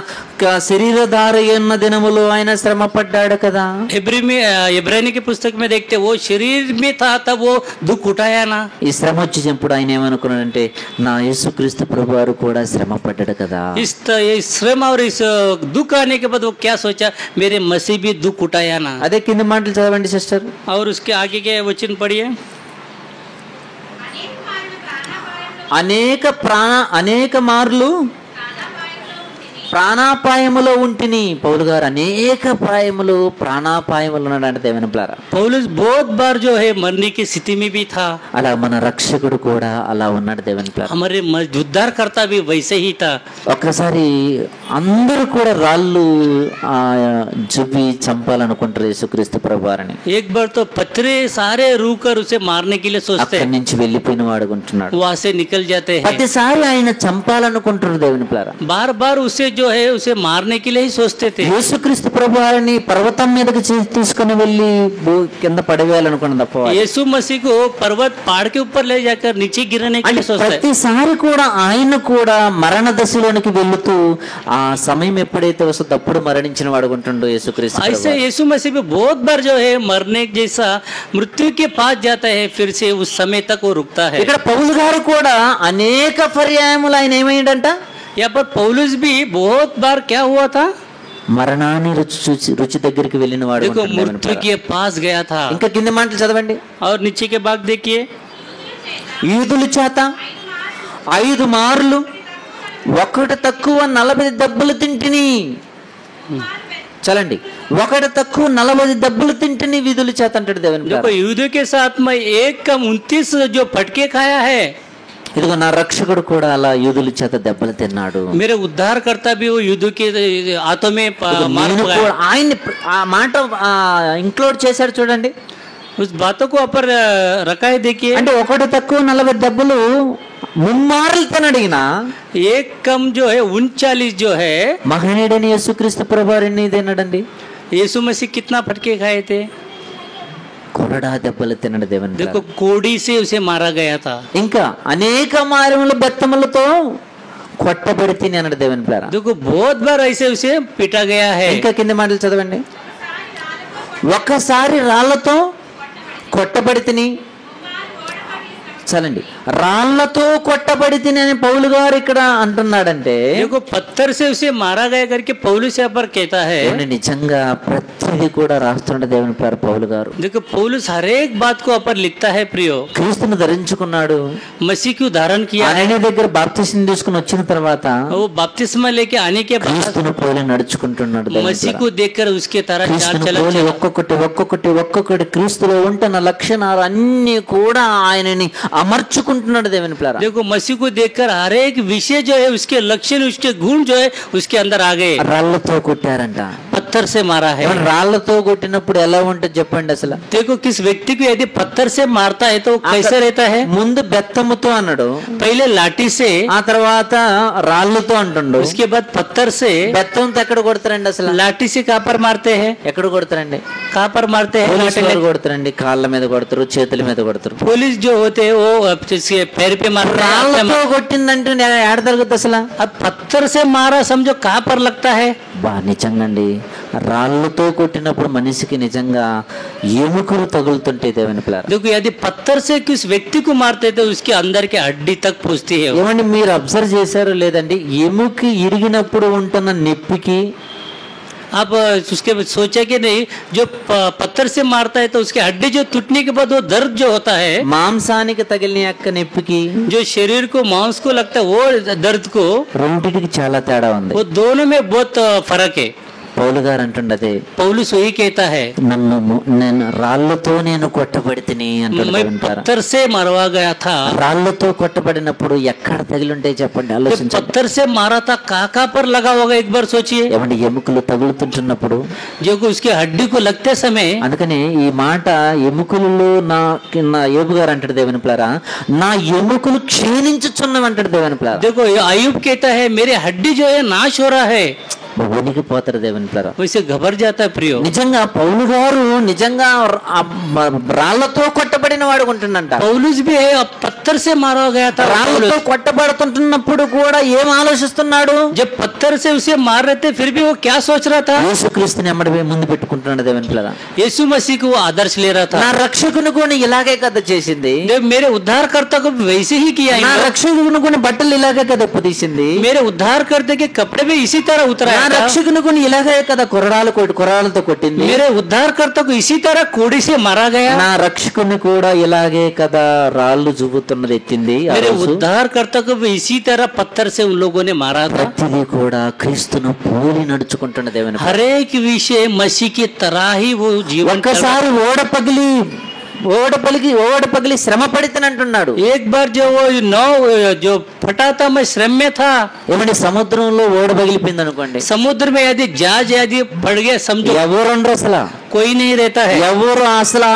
శరీరధార ఉన్న దినములో ఆయన శ్రమ పడ్డాడు కదా. इब्रानी की पुस्तक में देखते वो शरीर में था तब वो दुख उठाया ना। ఈ శ్రమ వచ్చేటప్పుడు ఆయన ఏమనుకున్నాడంటే నా యేసుక్రీస్తు ప్రభువారు కూడా శ్రమ పడ్డాడు కదా. इस श्रम और इस दुख आने के बाद वो क्या सोचा, मेरे मसीह भी दुख उठाया ना। అదే కింద మాటలు చదవండి సిస్టర్. और उसके आगे के वचन पढ़िए। అనేక మార్లు ప్రాణాపాయములో ఉంటిని. పౌలు గారు అనేక ప్రాణాపాయములు ఉన్నాడంటే దేవుని ప్రేమ. पौलुस बहुत बार जो है मरने की स्थिति में भी था। అలా మన రక్షకుడు కూడా అలా ఉన్నాడు దేవుని ప్రేమ. हमारे उद्धारकर्ता भी वैसे ही था। ఒక్కసారి అందరూ కూడా రాళ్ళు జుబ్బి చంపాలనుకుంటారు యేసుక్రీస్తు ప్రభువారిని. एक बार तो पत्थरे सारे रूकर उसे मारने के लिए सोचते అక్కడి हैं, నుంచి వెళ్ళిపోయిన వాడుకుంటున్నాడు. वहां से निकल जाते हैं। ప్రతిసారి ఆయన చంపాలనుకుంటారు దేవుని ప్రేమ. बार बार उसे जो है उसे मारने के लिए ही सोचते थे। యేసుక్రీస్తు ప్రభువారిని పర్వతం మీదకి తీసుకుని వెళ్ళి కింద పడవేయాలనుకున్నది అప్పవారు. यीशु मसीह को पर्वत पहाड़ के ऊपर ले जाकर नीचे गिराने के लिए सोचते हैं। ప్రతిసారి కూడా ఆయన కూడా మరణ దశలోనికి వెళుతూ ఆ సమయం ఎప్పుడైతే వస్తుందో అప్పుడు మరణించిన వాడుకుంటుండో యేసుక్రీస్తు ऐसे ప్రభువారు. यीशु मसीह भी बहुत बार जो है मरने जैसा मृत्यु के पास जाता है, फिर से उस समय तक वो रुकता है। ఇక్కడ పౌలు గారు కూడా అనేక పర్యాయములు ఆయన ఏమైందంట, यहाँ पर पौलुस भी बहुत बार क्या हुआ था, మరణాన్ని రుచి దగ్గరికి వెళ్ళిన వాడు. देखो मृत्यु के पास गया था। ఇంకా కింద మాటలు చదవండి. और नीचे के भाग देखिए। యూదుల చేత 5 మార్లు ఒకటి తక్కువ 40 దెబ్బలు తింటిని. చలండి, ఒకటి తక్కువ 40 దెబ్బలు తింటిని విధుల చేత అంటాడు దేవుని ప్రేమ. देखो यूदों के साथ में 1 कम 29 जो फटके खाया है। ఇదిగో నా రక్షకుడు కూడా అలా యూదుల చేత దెబ్బలు తిన్నాడు. मेरे उद्धारकर्ता भी वो युद्ध के हाथों में मार నేను खाया। కూడా ఆయన ఆ మాట ఇంక్లూడ్ చేశాడు చూడండి. उस बातों को ऊपर रखा है देखिए। అంటే ఒకటి తక్కువ 40 దెబ్బలు ముమ్మార్లు తినడిగిన 1 कम जो है 39 जो है, మహనీయుడైన యేసుక్రీస్తు ప్రభువారిని తినడండి. यीशु मसीह कितना फटके खाए थे, కొరడా దెబ్బలు తినడు దేవుని ప్రేమ. देखो कोड़ी से उसे मारा गया था। ఇంకా అనేక మారముల బెత్తములతో కొట్టబడి తిని అన్నాడు దేవుని ప్రేమ. देखो बहुत बार ऐसे उसे पीटा गया है। ఇంకా కింద మాటలు చదవండి. ఒక్కసారి రాళ్లతో కొట్టబడి తిని, చలండి, రాళ్లతో కొట్టబడి తిని అని పౌలు గారు ఇక్కడ అంటున్నాడంటే देखो पत्थर से उसे मारा गया करके पौलुस यहाँ पर कहता है। నిజంగా ప్రతిదీ కూడా రాస్తుండే దేవుని పేరు పౌలు గారు. देखो पौलुस हर एक बात को ऊपर लिखता है। प्रियो, క్రీస్తును ధరించుకున్నాడు. मसीह को धारण किया, ఆయన దగ్గర బాప్తిసం తీసుకుని వచ్చిన తర్వాత वो बपतिस्मा लेके आने के बाद క్రీస్తును పోలి నడుచుకుంటున్నాడు దేవుని मसीह ప్రేమ. को देखकर उसके तरह चाल క్రీస్తును चलन పోలి चला। ఒక్కొక్కటి క్రీస్తులో ఉంటున్న లక్షణాలు అన్ని కూడా ఆయనని అమర్చుకుంటున్నాడు దేవుని ప్రేమ. देखो मसीह को देखकर हर एक विषय जो है, उसके लक्षण, उसके गुण जो है उसके अंदर आ गए। రాళ్లతో కొట్టారంట. पत्थर से मारा है। రాళ్లతో కొట్టినప్పుడు ఎలా ఉంటుంది చెప్పండి అసలు. देखो किस व्यक्ति को यदि पत्थर से मारता है तो कैसे रहता है। ముందు బెత్తముతో అన్నాడు, पहले लाठी से, ఆ తర్వాత రాళ్లతో అంటుండు. उसके बाद पत्थर से। బెత్తంతో ఎక్కడ కొడతారండి అసలు? लाठी से कहाँ पर मारते हैं, ఎక్కడ కొడతారండి? कहाँ पर मारते हैं। పోలీసు వారు కొడతారండి, కాళ్ళ మీద కొడతారు, చేతుల మీద కొడతారు. पुलिस जो होते हैं वो इसके पैर पे मारते हैं। రాళ్లతో కొట్టిందంటే ఏడ తరుగుతుంది అసలు? अब पत्थर से मारा समझो कहाँ पर लगता है। బా నిజంగా అండి, రాళ్లతో కొట్టినప్పుడు మనిషికి నిజంగా ఎముకలు తగులుతుంటే దేవుని పిల్లరా. देखो यदि पत्थर से किस व्यक्ति को मारते तो उसके अंदर के हड्डी तक पहुंचती है। ఏమండి మీరు అబ్జర్వ్ చేశారో లేదండి, ఎముక ఇరిగినప్పుడు ఉంటున్న నొప్పికి आप उसके सोचा कि नहीं, जो पत्थर से मारता है तो उसके हड्डी जो टूटने के बाद वो दर्द जो होता है, మాంసానికి తగిలిన యొక్క నొప్పికి, जो शरीर को मांस को लगता है वो दर्द को, రెండిటికి చాలా తేడా ఉంది. वो दोनों में बहुत फर्क है। పౌలు గారు అంటుండదే, पौलुस वही कहता है, నేను రాళ్లతో నేను కొట్టబడితిని అంటాడు. मैं पत्थर से मरवा गया था। రాళ్లతో కొట్టబడినప్పుడు ఎక్కడ తగిలుంటాయి చెప్పండి, ఆలోచించండి. पत्थर से मारा था, कहाँ पर लगा होगा एक बार सोचिए। ఏమండి, ఎముకలు తగులుతుంటున్నప్పుడు, जो कि उसके हड्डी को लगते समय, అందుకని ఈ మాట ఎముకలలో నా యోబు గారు అంటాడు దేవుని పిల్లరా, నా ఎముకలు క్షీణించుచున్నవి అంటాడు దేవుని పిల్లరా. देखो ये अयूब कहता है मेरे हड्डी जो है नाश हो रहा है, వణికిపోతారు దేవుని పిల్లరా. वैसे घबर जाता है प्रियो। నిజంగా పౌలు గారు నిజంగా రాళ్లతో కొట్టబడిన వాడు ఉంటుందంట. पौलुस भी है, अब पत्थर से मारा गया था। రాళ్లతో కొట్టబడుతుంటున్నప్పుడు కూడా ఏం ఆలోచిస్తున్నాడు? जब पत्थर से उसे मार रहे थे फिर भी वो क्या सोच रहा था? యేసుక్రీస్తుని ఎమ్మడి ముందు పెట్టుకుంటున్నాడు దేవుని పిల్లరా. यीशु मसीह को वो आदर्श ले रहा था। నా రక్షకుని కూడా ఇలాగే కదా చేసింది, मेरे उद्धारकर्ता को वैसे ही किया। నా రక్షకుని కూడా బట్టలు ఇలాగే కదా తీసింది, मेरे उद्धारकर्ता के कपड़े भी इसी तरह उतराया నా था। రక్షకుని కూడా ఇలాగే కదా కొరడాలతో కొట్టింది, मेरे उद्धारकर्ता को इसी तरह कोड़ी से मारा गया। నా రక్షకుని కూడా ఇలాగే కదా రాళ్ళు చూపుతున్నది ఎత్తింది. ఆ मेरे రోజు उद्धारकर्ता को भी इसी तरह पत्थर से उन लोगों ने मारा था। ప్రతిదీ కూడా క్రీస్తును పోలి నడుచుకుంటున్న దేవుని పిల్లరా. हर एक विषय मसीह की तरह ही वो जीवन कर रहा ఒక్కసారి ఓడ పగిలి శ్రమ పడితేనంటున్నాడు. था। एक बार जो वो नौ जो फटा था मैं श्रम में था। ఏమంటే సముద్రంలో ఓడ పగిలిపోయింది అనుకోండి, समुद्र में यदि जहाज यदि पड़ गया समझो ఎవరుండ్రు అసలు, कोई नहीं रहता है। ఎవరు అసలు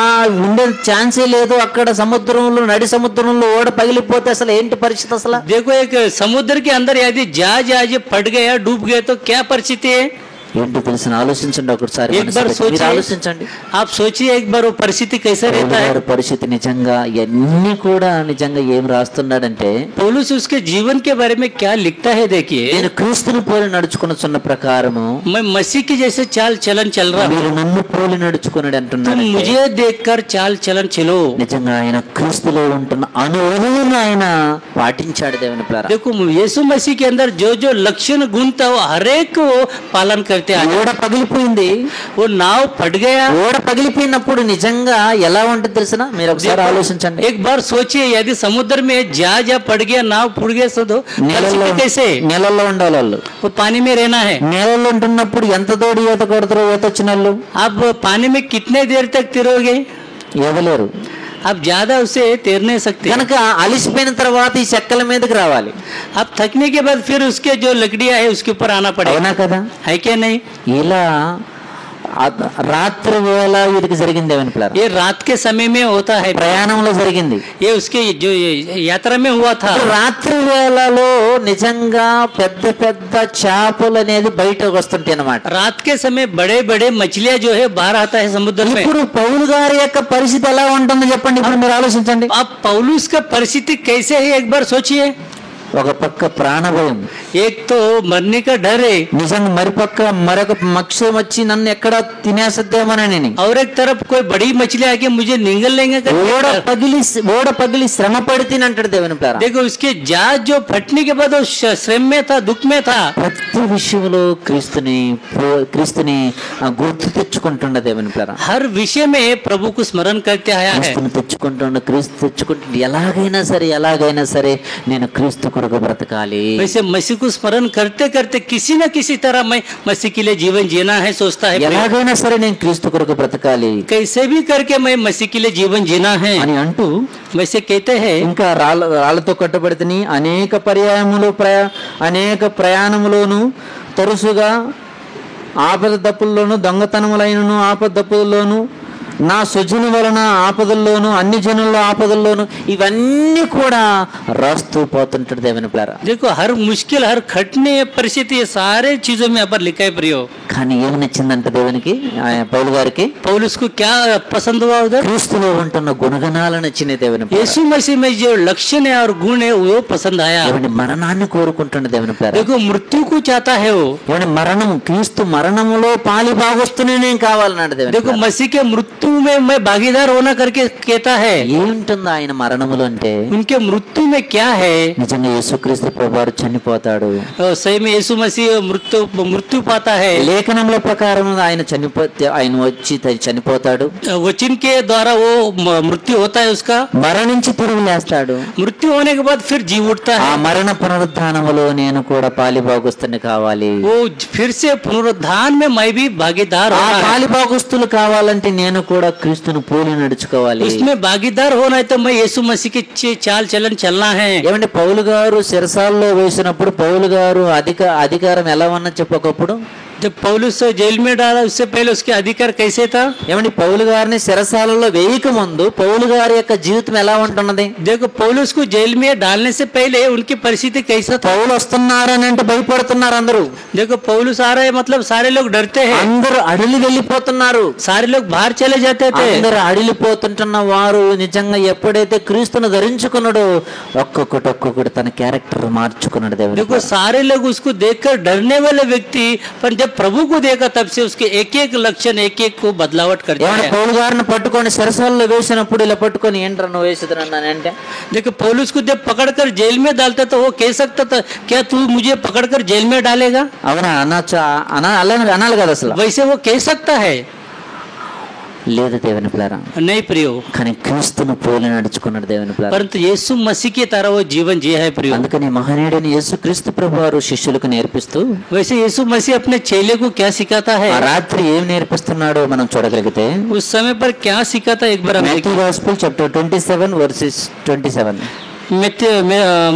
ఉండే ఛాన్సే లేదు. అక్కడ సముద్రంలో నడి సముద్రంలో ఓడ పగిలిపోతే అసలు ఏంటి పరిస్థితి అసలు? देखो एक समुद्र के अंदर यदि जहाज आज फट गया डूब गया तो क्या परिस्थिति है? ఏంటి తెలిసిన ఆలోచించండి ఒకసారి, एक बार सोचिए, ఆలోచించండి. आप सोचिए एक बार वो परिस्थिति कैसा रहता है। పరిస్థితి నిజంగా ఇవన్నీ కూడా నిజంగా ఏం రాస్తున్నాడంటే, पौलुस उसके जीवन के बारे में क्या लिखता है देखिए। నేను క్రీస్తుని పోలి నడుచుకున్న ప్రకారము मैं मसीह की जैसे चाल चलन चल रहा हूँ, మీరు నన్ను పోలి నడుచుకున్నాడు तुम అంటున్నాడు. मुझे देखकर चाल चलन चलो। నిజంగా ఆయన క్రీస్తులో ఉంటున్న అణువును ఆయన పాటించాడు దేవుని పిల్లరా. देखो यीशु मसीह के अंदर जो जो लक्षण गुण था वो हर एक को पालन करते आए। ఓడ పగిలిపోయింది, वो नाव फट गया। ఓడ పగిలిపోయినప్పుడు నిజంగా ఎలా ఉంటుంది తెలిసిన, మీరు ఒకసారి ఆలోచించండి. एक बार सोचिए यदि समुद्र में जहाज या पड़ गया नाव फूट गया तो నీళ్ళల్లో कैसे? నీళ్ళల్లో ఉండాలి వాళ్ళు. वो पानी में रहना है। నీళ్ళల్లో ఉంటున్నప్పుడు ఎంత తోడి ఈత కొడతారో ఈత వచ్చిన వాళ్ళు आप पानी में कितने देर तक तैरोगे? ఈదలేరు. आप ज्यादा उसे तैर नहीं सकते। కనుక అలిసిపోయిన తర్వాత ఈ చెక్కల మీదకి రావాలి. आप थकने के बाद फिर उसके जो लकड़ियां है उसके ऊपर आना पड़ेगा, అవునా కదా? है क्या नहीं? ఇలా రాత్రి వేళ వీరికి జరిగింది దేవుని పిల్లరా. ये रात के समय में होता है, ప్రయాణంలో జరిగింది. ये उसके जो यात्रा में हुआ था। రాత్రి వేళలో నిజంగా పెద్ద పెద్ద చేపలు అనేది బయటకు వస్తుంటాయి అన్నమాట. रात के समय बड़े बड़े मछलियां जो है बाहर आता है समुद्र में। ఇప్పుడు పౌలు గారి యొక్క పరిస్థితి ఎలా ఉంటుందో చెప్పండి, ఇప్పుడు మీరు ఆలోచించండి. अब पौलुस का परिस्थिति कैसे है एक बार सोचिए। ఒక పక్క ప్రాణభయం, एक तो मरने का डर है, నిజంగా మరొక మత్స్యం వచ్చి నన్ను ఎక్కడ తినేసద్దేమోనని, और एक तरफ कोई बड़ी मछली आके मुझे निगल लेंगे ఓడ పగిలి శ్రమ పడితేనంటాడు దేవుని పిల్లరా. देखो उसके जहाज जो फटने के बाद वो श्रम में था, दुख में था। ప్రతి విషయంలో క్రీస్తుని గుర్తు తెచ్చుకుంటుండ దేవుని పిల్లరా. हर विषय में प्रभु को स्मरण करते आया है। క్రీస్తుని తెచ్చుకుంటుండ, క్రీస్తు తెచ్చుకుంటుండ, ఎలాగైనా సరే నేను క్రీస్తు కొరకు బ్రతకాలి. वैसे मसीह को स्मरण करते करते किसी न किसी तरह मैं मसीह के लिए जीवन जीना है सोचता है। ఎలాగైనా సరే నేను క్రీస్తు కొరకు బ్రతకాలి कैसे भी करके मैं मसीह के लिए जीवन जीना है అని అంటూ वैसे कहते हैं। ఇంకా రాళ్లతో కట్టబడితేని అనేక ప్రయాణములోను తరచుగా ఆపద దప్పుల్లోను దొంగతనములైనను ఆపద దప్పుల్లోను నా సుజన వలన ఆపదల్లోను అన్ని జనుల ఆపదల్లోను ఇవన్నీ కూడా రాస్తూ పోతుంటాడు దేవుని పిల్లరా. देखो हर मुश्किल हर खटने परिस्थिति ये सारे चीजों में यहाँ पर लिखा है प्रियो। కానీ ఏమి నచ్చిందంటే దేవునికి, పౌలు గారికి पौलुस को क्या पसंद हुआ उधर? క్రీస్తులో ఉంటున్న గుణగణాలు నచ్చినాయి దేవుని పిల్లరా. यीशु मसीह में जो लक्षण है और गुण है वो पसंद आया। ఏమండి, మరణాన్ని కోరుకుంటున్న దేవుని పిల్లరా. देखो मृत्यु को चाहता है वो। ఏమండి, క్రీస్తు మరణములో పాలి భాగస్తునే నేను కావాలన్నాడు దేవుని देखो పిల్లరా. मसीह के मृत्यु मृत्यु में मैं भागीदार होना करके कहता है, ఏముంటుంది ఆయన మరణములు అంటే? उनके मृत्यु में क्या है? నిజంగా యేసుక్రీస్తు ప్రభువారు చనిపోతాడు. सही में यीशु मसीह मृत्यु पाता है. లేఖనముల ప్రకారం ఆయన ఆయన వచ్చి చనిపోతాడు. वचन के द्वारा वो मृत्यु होता है उसका. మరణించి తిరిగి లేస్తాడు. मृत्यु होने के बाद फिर जी उठता ఆ है. మరణ పునరుద్ధానములో నేను కూడా పాలిభాగస్తుని కావాలి. वो फिर से पुनरुत्थान में मैं भी भागीदार ఆ होना है. పాలిభాగస్తులు కావాలంటే నేను కూడా క్రీస్తును పోలి నడుచుకోవాలి. उसमें भागीदार होना है तो मैं यीशु मसीह के चाल चलन चलना है. ఏమంటే పౌలు గారు శిరసాల్లో వేసినప్పుడు పౌలు గారు అధికారం ఎలా ఉన్నా చెప్పకప్పుడు जब पौलुस जेल में डाला उससे पहले उसके अधिकार कैसे था? ఏమంటే పౌలు గారిని శిరసాలలో వేయక ముందు పౌలు గారి యొక్క జీవితం ఎలా ఉంటున్నది? देखो पौलुस को जेल में डालने से पहले उनकी परिस्थिति कैसा था? పౌలు వస్తున్నారని అంటే భయపడుతున్నారు అందరూ. देखो पौलुस आ रहा है मतलब सारे लोग डरते हैं, అందరూ అడిలి వెళ్ళిపోతున్నారు. सारे लोग बाहर चले जाते थे. అందరూ అడిలిపోతుంటున్న వారు నిజంగా ఎప్పుడైతే క్రీస్తును ధరించుకున్నాడో ఒక్కొక్కటి తన క్యారెక్టర్ మార్చుకున్నాడు దేవుడు. देखो सारे लोग उसको देखकर डरने वाले व्यक्ति, पर जब प्रभु को देखा तब से उसके एक एक लक्षण एक एक को बदलावट कर दिया है. పౌలు గారిని పట్టుకొని శిరసాల్లో వేసినప్పుడు ఇలా పట్టుకొని ఏంట్రా నువ్వు వేసేదన్నాను అంటే देखो पौलुस को जब पकड़कर जेल में डालता तो वो कह सकता था क्या तू मुझे पकड़कर जेल में डालेगा? అవునా అనాలి కదా అసలు. वैसे वो कह सकता है. లేదు దేవుని పిల్లరా, नहीं प्रियो, కానీ క్రీస్తును పోలి నడుచుకున్నాడు దేవుని పిల్లరా. परंतु यीशु मसीह की तरह वो जीवन जिया है प्रियो. అందుకని మహనీయుడైన యేసుక్రీస్తు ప్రభువారు శిష్యులకు నేర్పిస్తూ वैसे यीशु मसीह अपने चेले को क्या सिखाता है? ఆ రాత్రి ఏం నేర్పిస్తున్నాడో మనం చూడగలిగితే उस समय पर क्या सिखाता है एक बार हम Matthew Gospel chapter 27 verses 27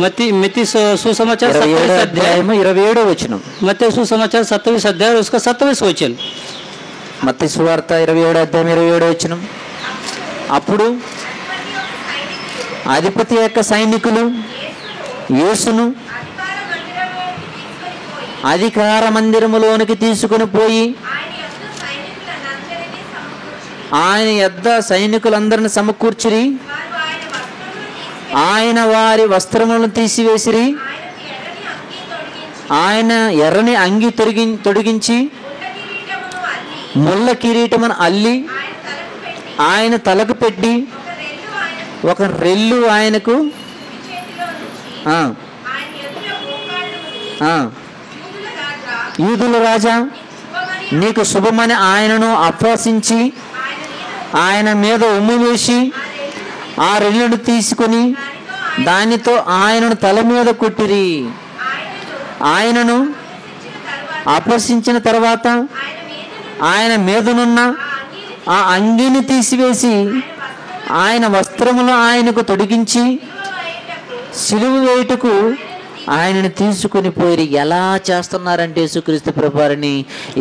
मत्ती सुसमाचार 27వ 27 अध्याय, అధ్యాయము 27వ వచనం. मत्ती सुसमाचार 27 अध्याय और उसका 27वां वचन. మత్తయి సువార్త 27వ అధ్యాయం 27వ వచనం. అప్పుడు అధిపతి యొక్క సైనికులు యేసును అధికార మందిరములోనికి తీసుకుని పోయి ఆయన యొద్ద సైనికులందరిని సమకూర్చిరి. ఆయన వారి వస్త్రములను తీసివేసిరి. ఆయన ఎర్రని అంగి తొడిగించి ముళ్ళ కిరీటమును అల్లి ఆయన తలకు పెట్టి ఒక రెల్లు ఆయనకు యూదుల రాజా నీకు శుభమని ఆయనను అపహసించి ఆయన మీద ఉమ్ము వేసి ఆ రెల్లును తీసుకొని దానితో ఆయనను తల మీద కొట్టిరి. ఆయనను అపహసించిన తర్వాత ఆయన మీదనున్న ఆ అంగిని తీసివేసి ఆయన వస్త్రములు ఆయనకు తొడిగించి సిలువ వేయుటకు ఆయనను తీసుకుని పోయి ఎలా చేస్తున్నారంటే యేసుక్రీస్తు ప్రభువారిని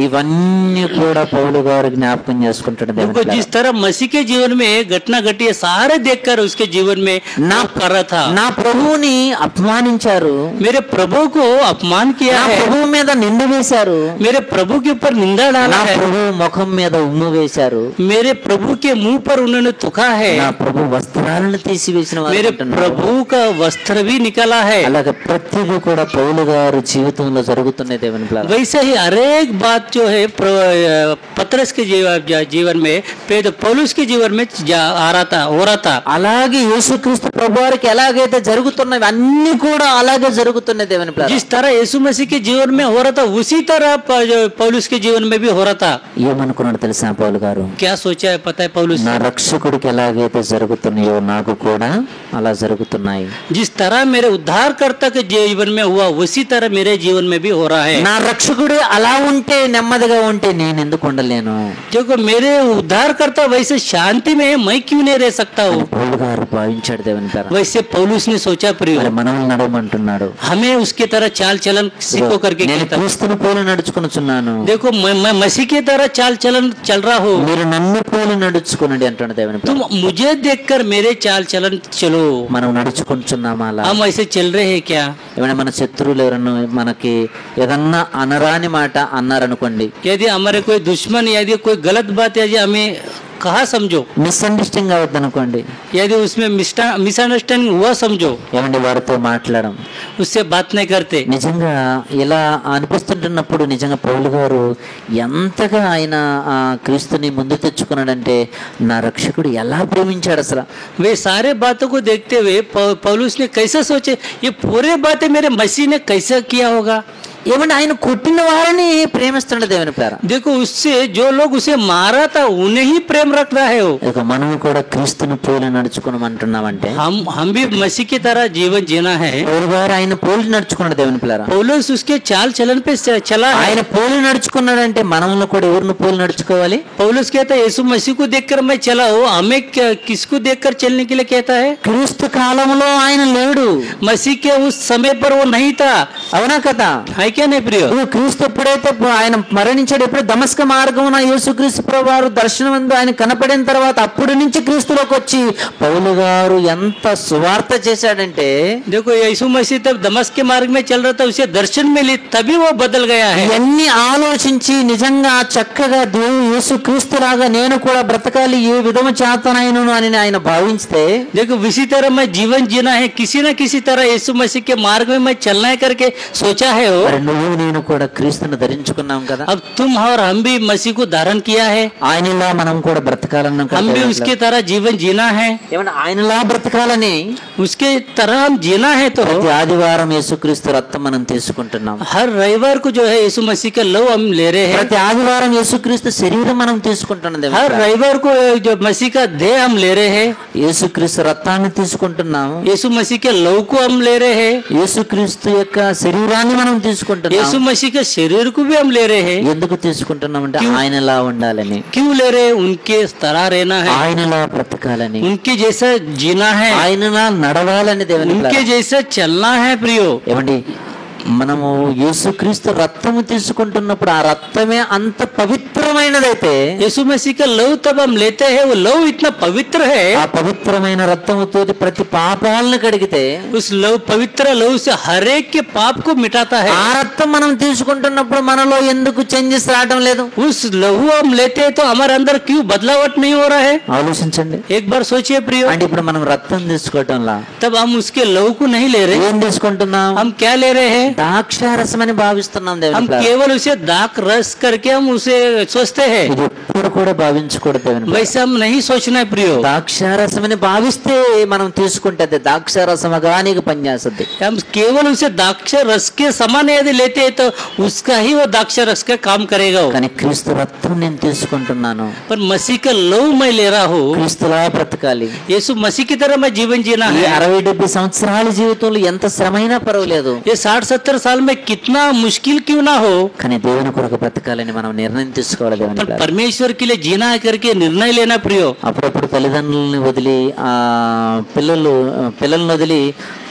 ఇవన్నీ కూడా పౌలు గారు జ్ఞాపకం చేసుకుంటాడు. देखो जिस तरह मसीह के जीवन में घटना घटी है सारे देखकर उसके जीवन में ना कर रहा था. నా ప్రభువుని అపమానించారు, मेरे प्रभु को अपमान किया నా है, ప్రభువు మీద నింద వేశారు, मेरे प्रभु के ऊपर निंदा डाला నా है, ప్రభు ముఖం మీద ఉమ్ము వేశారు, मेरे प्रभु के मुंह पर उन्होंने थूका है, నా ప్రభు వస్త్రాలను తీసివేసిన వారు मेरे అంటున్నారు. प्रभु का वस्त्र भी निकाला है. అలాగే ప్రతిదీ కూడా పౌలు గారు జీవితంలో జరుగుతున్నది దేవుని పిల్లలు. वैसे ही हर एक बात जो है पतरस के जीवन में पौलुस के जीवन में हो रहा था. అలాగే యేసుక్రీస్తు ప్రభువారికి ఎలాగైతే జరుగుతున్నవి అన్ని కూడా అలాగే జరుగుతున్నది దేవుని పిల్లలు. जिस तरह यीशु मसीह के जीवन में हो रहा था उसी तरह पौलुस के जीवन में भी हो रहा था. ఏమనుకున్నాడు తెలుసా పౌలు గారు? क्या सोचा है पता है पौलुस? నా రక్షకుడికి ఎలాగైతే జరుగుతున్నాయో నాకు కూడా అలా జరుగుతున్నాయి. जिस तरह मेरे उद्धारकर्ता के जीवन में हुआ उसी तरह मेरे जीवन में भी हो रहा है. నా రక్షకుడు అలా ఉంటే నెమ్మదిగా ఉంటే నేను ఎందుకు ఉండలేను? देखो मेरे उद्धारकर्ता वैसे शांति में मैं क्यों नहीं रह सकता हूँ? పౌలు గారు భావించాడు దేవుని పిల్లలు. वैसे पौलुस ने सोचा प्रियो మరి మనల్ని నడవమంటున్నాడు. हमें उसके तरह चाल चलन सीखो करके నేను कहता. క్రీస్తుని పోలి నడుచుకొనుచున్నాను, देखो मैं मसीह की तरह चाल चलन चल रहा हूँ, మీరు నన్ను పోలి నడుచుకునండి అంటున్నాడు దేవుని तुम పిల్లలు. मुझे देखकर मेरे चाल चलन चलो. మనం నడుచుకుంటున్నామా అలా? हम ऐसे चल रहे हैं क्या? ఏమైనా మన శత్రువులు ఎవరన్నా మనకి ఏదన్నా అనరాని మాట అన్నారనుకోండి, यदि हमारे कोई दुश्मन यदि कोई गलत बात यदि हमें कहा समझो, మిస్అండర్స్టాండింగ్ అవద్దు అనుకోండి. यदि उसमें मिसअंडरस्टैंडिंग हुआ समझो, ఏమండి వారితో మాట్లాడడం उससे बात नहीं करते. నిజంగా ఇలా అనిపిస్తుంటున్నప్పుడు నిజంగా పౌలు గారు ఎంతగా ఆయన క్రీస్తుని ముందు తెచ్చుకున్నాడంటే నా రక్షకుడు ఎలా ప్రేమించాడు అసలు. वे सारे बातों को देखते हुए पौलुस ने कैसे सोचे, ये पूरे बातें मेरे मसीह ने कैसा किया होगा. ఏమంటే ఆయన కొట్టిన వారిని ప్రేమిస్తుండే దేవుని పేర. देखो उससे जो लोग उसे मारा था उन्हें ही प्रेम रख रहा है वो. ఇక మనం కూడా క్రీస్తుని పోలి నడుచుకోమంటున్నామంటే हम भी मसीह की तरह जीवन जीना है. పౌలు గారు ఆయన పోలి నడుచుకున్నాడు దేవుని పేర. पौलुस उसके चाल चलन पे चला है. ఆయన పోలి నడుచుకున్నాడంటే మనల్ని కూడా ఎవరిని పోలి నడుచుకోవాలి. पौलुस कहता है यीशु मसीह को देखकर मैं चला हूँ, हमें किसको देखकर चलने के लिए कहता है. క్రీస్తు కాలంలో ఆయన లేడు, मसीह के उस समय पर वो नहीं था. అవునా కదా. है क्या नहीं प्रिय. క్రీస్తు ఎప్పుడైతే ఆయన మరణించాడు, ఎప్పుడు దమస్క మార్గమున యేసుక్రీస్తు ప్రభువారు దర్శనమందు ఆయన కనపడిన తర్వాత అప్పటి నుంచి క్రీస్తులోకి వచ్చి పౌలు గారు ఎంత సువార్త చేశాడంటే, देखो यीशु मसीह तब दमस्क के मार्ग में चल रहा था, उसे दर्शन मिली तभी वो बदल गया है. ఇవన్నీ ఆలోచించి నిజంగా చక్కగా దేవుడు యేసుక్రీస్తు లాగా నేను కూడా బ్రతకాలి ఏ విధము చేతనైనను అని ఆయన భావించితే, देखो इसी तरह मैं जीवन जीना है, किसी न किसी तरह यीशु मसीह के मार्ग में मैं चलना है करके सोचा है वो. నువ్వు నేను కూడా క్రీస్తుని ధరించుకున్నాం కదా. अब तुम और हम भी मसीह को धारण किया है. ఆయనలా మనం కూడా బ్రతకాలన్నాం కదా. हम भी उसके तरह जीवन जीना है. ఏమన్నా ఆయనలా బ్రతకాలని उसके तरह हम जीना है तो ప్రతి ఆదివారం యేసుక్రీస్తు రక్తం మనం తీసుకుంటున్నాం. हर रविवार को जो है यीशु मसीह का लहू हम ले रहे हैं. ప్రతి ఆదివారం యేసుక్రీస్తు శరీరం మనం తీసుకుంటున్నాం. हर रविवार को जो मसीह का देह हम ले रहे हैं. యేసుక్రీస్తు రక్తాన్ని తీసుకుంటున్నాం. यीशु मसीह के लहू को हम ले रहे हैं. యేసుక్రీస్తు యొక్క శరీరాన్ని మనం తీసుకుంటున్నాం. यीशु मसीह के शरीर को भी हम ले रहे हैं. ఎందుకు తీసుకుంటున్నామంటే ఆయనలా ఉండాలని, क्यों ले रहे हैं? उनके तरह रहना है, ఆయనలా బ్రతకాలని, उनके जैसा जीना है, ఆయనలా నడవాలని దేవుని उनके जैसा चलना है. प्रियो ఏమండి మనము యేసుక్రీస్తు రక్తము తీసుకుంటున్నప్పుడు ఆ రక్తమే అంత పవిత్రమైనదైతే, यीशु मसीह का लहू तब हम लेते हैं, वो लहू इतना पवित्र है. ఆ పవిత్రమైన రక్తముతో ప్రతి పాపాలను కడిగితే उस लहू पवित्र लहू से हर एक के पाप को मिटाता है. ఆ రక్తం మనం తీసుకుంటున్నప్పుడు మనలో ఎందుకు చేంజెస్ రావడం లేదు? उस लहू हम लेते हैं तो हमारे अंदर क्यों बदलावट नहीं हो रहा है? ఆలోచించండి. एक बार सोचिए प्रियो. అంటే ఇప్పుడు మనం రక్తం తీసుకోవటంలా तब हम उसके लहू को नहीं ले रहे. ఏం తీసుకుంటున్నాం? हम क्या ले रहे हैं? ద్రాక్షారసం అని భావిస్తున్నాం हम దేవుని ప్రేమ. केवल उसे दाक रस करके हम उसे सोचते हैं. ఇది ఎప్పుడు కూడా భావించకూడదు దేవుని ప్రేమ. वैसे हम नहीं सोचना है प्रियो. ద్రాక్షారసం అని భావిస్తే మనం తీసుకుంటే అది ద్రాక్షారసముగా నీకు పనిచేస్తుంది. हम केवल उसे दाक्ष रस के समान यदि लेते हैं तो उसका ही वो दाक्ष रस का काम करेगा वो. కానీ క్రీస్తు రక్తం నేను తీసుకుంటున్నాను, पर मसीह का लहू मैं ले रहा हूँ. క్రీస్తులా బ్రతకాలి. यीशु मसीह की तरह मैं जीवन जीना ఈ है. 60-70 సంవత్సరాల జీవితంలో ఎంత శ్రమైనా పర్వాలేదు, ये 60-70 साल में कितना मुश्किल क्यों ना हो, కానీ దేవుని కొరకు బ్రతకాలని మనం నిర్ణయం తీసుకోవాలి దేవుని पर ప్రేమ. परमेश्वर के लिए जीना है करके निर्णय लेना प्रियो. అప్పుడప్పుడు తల్లిదండ్రులని వదిలి పిల్లల్ని వదిలి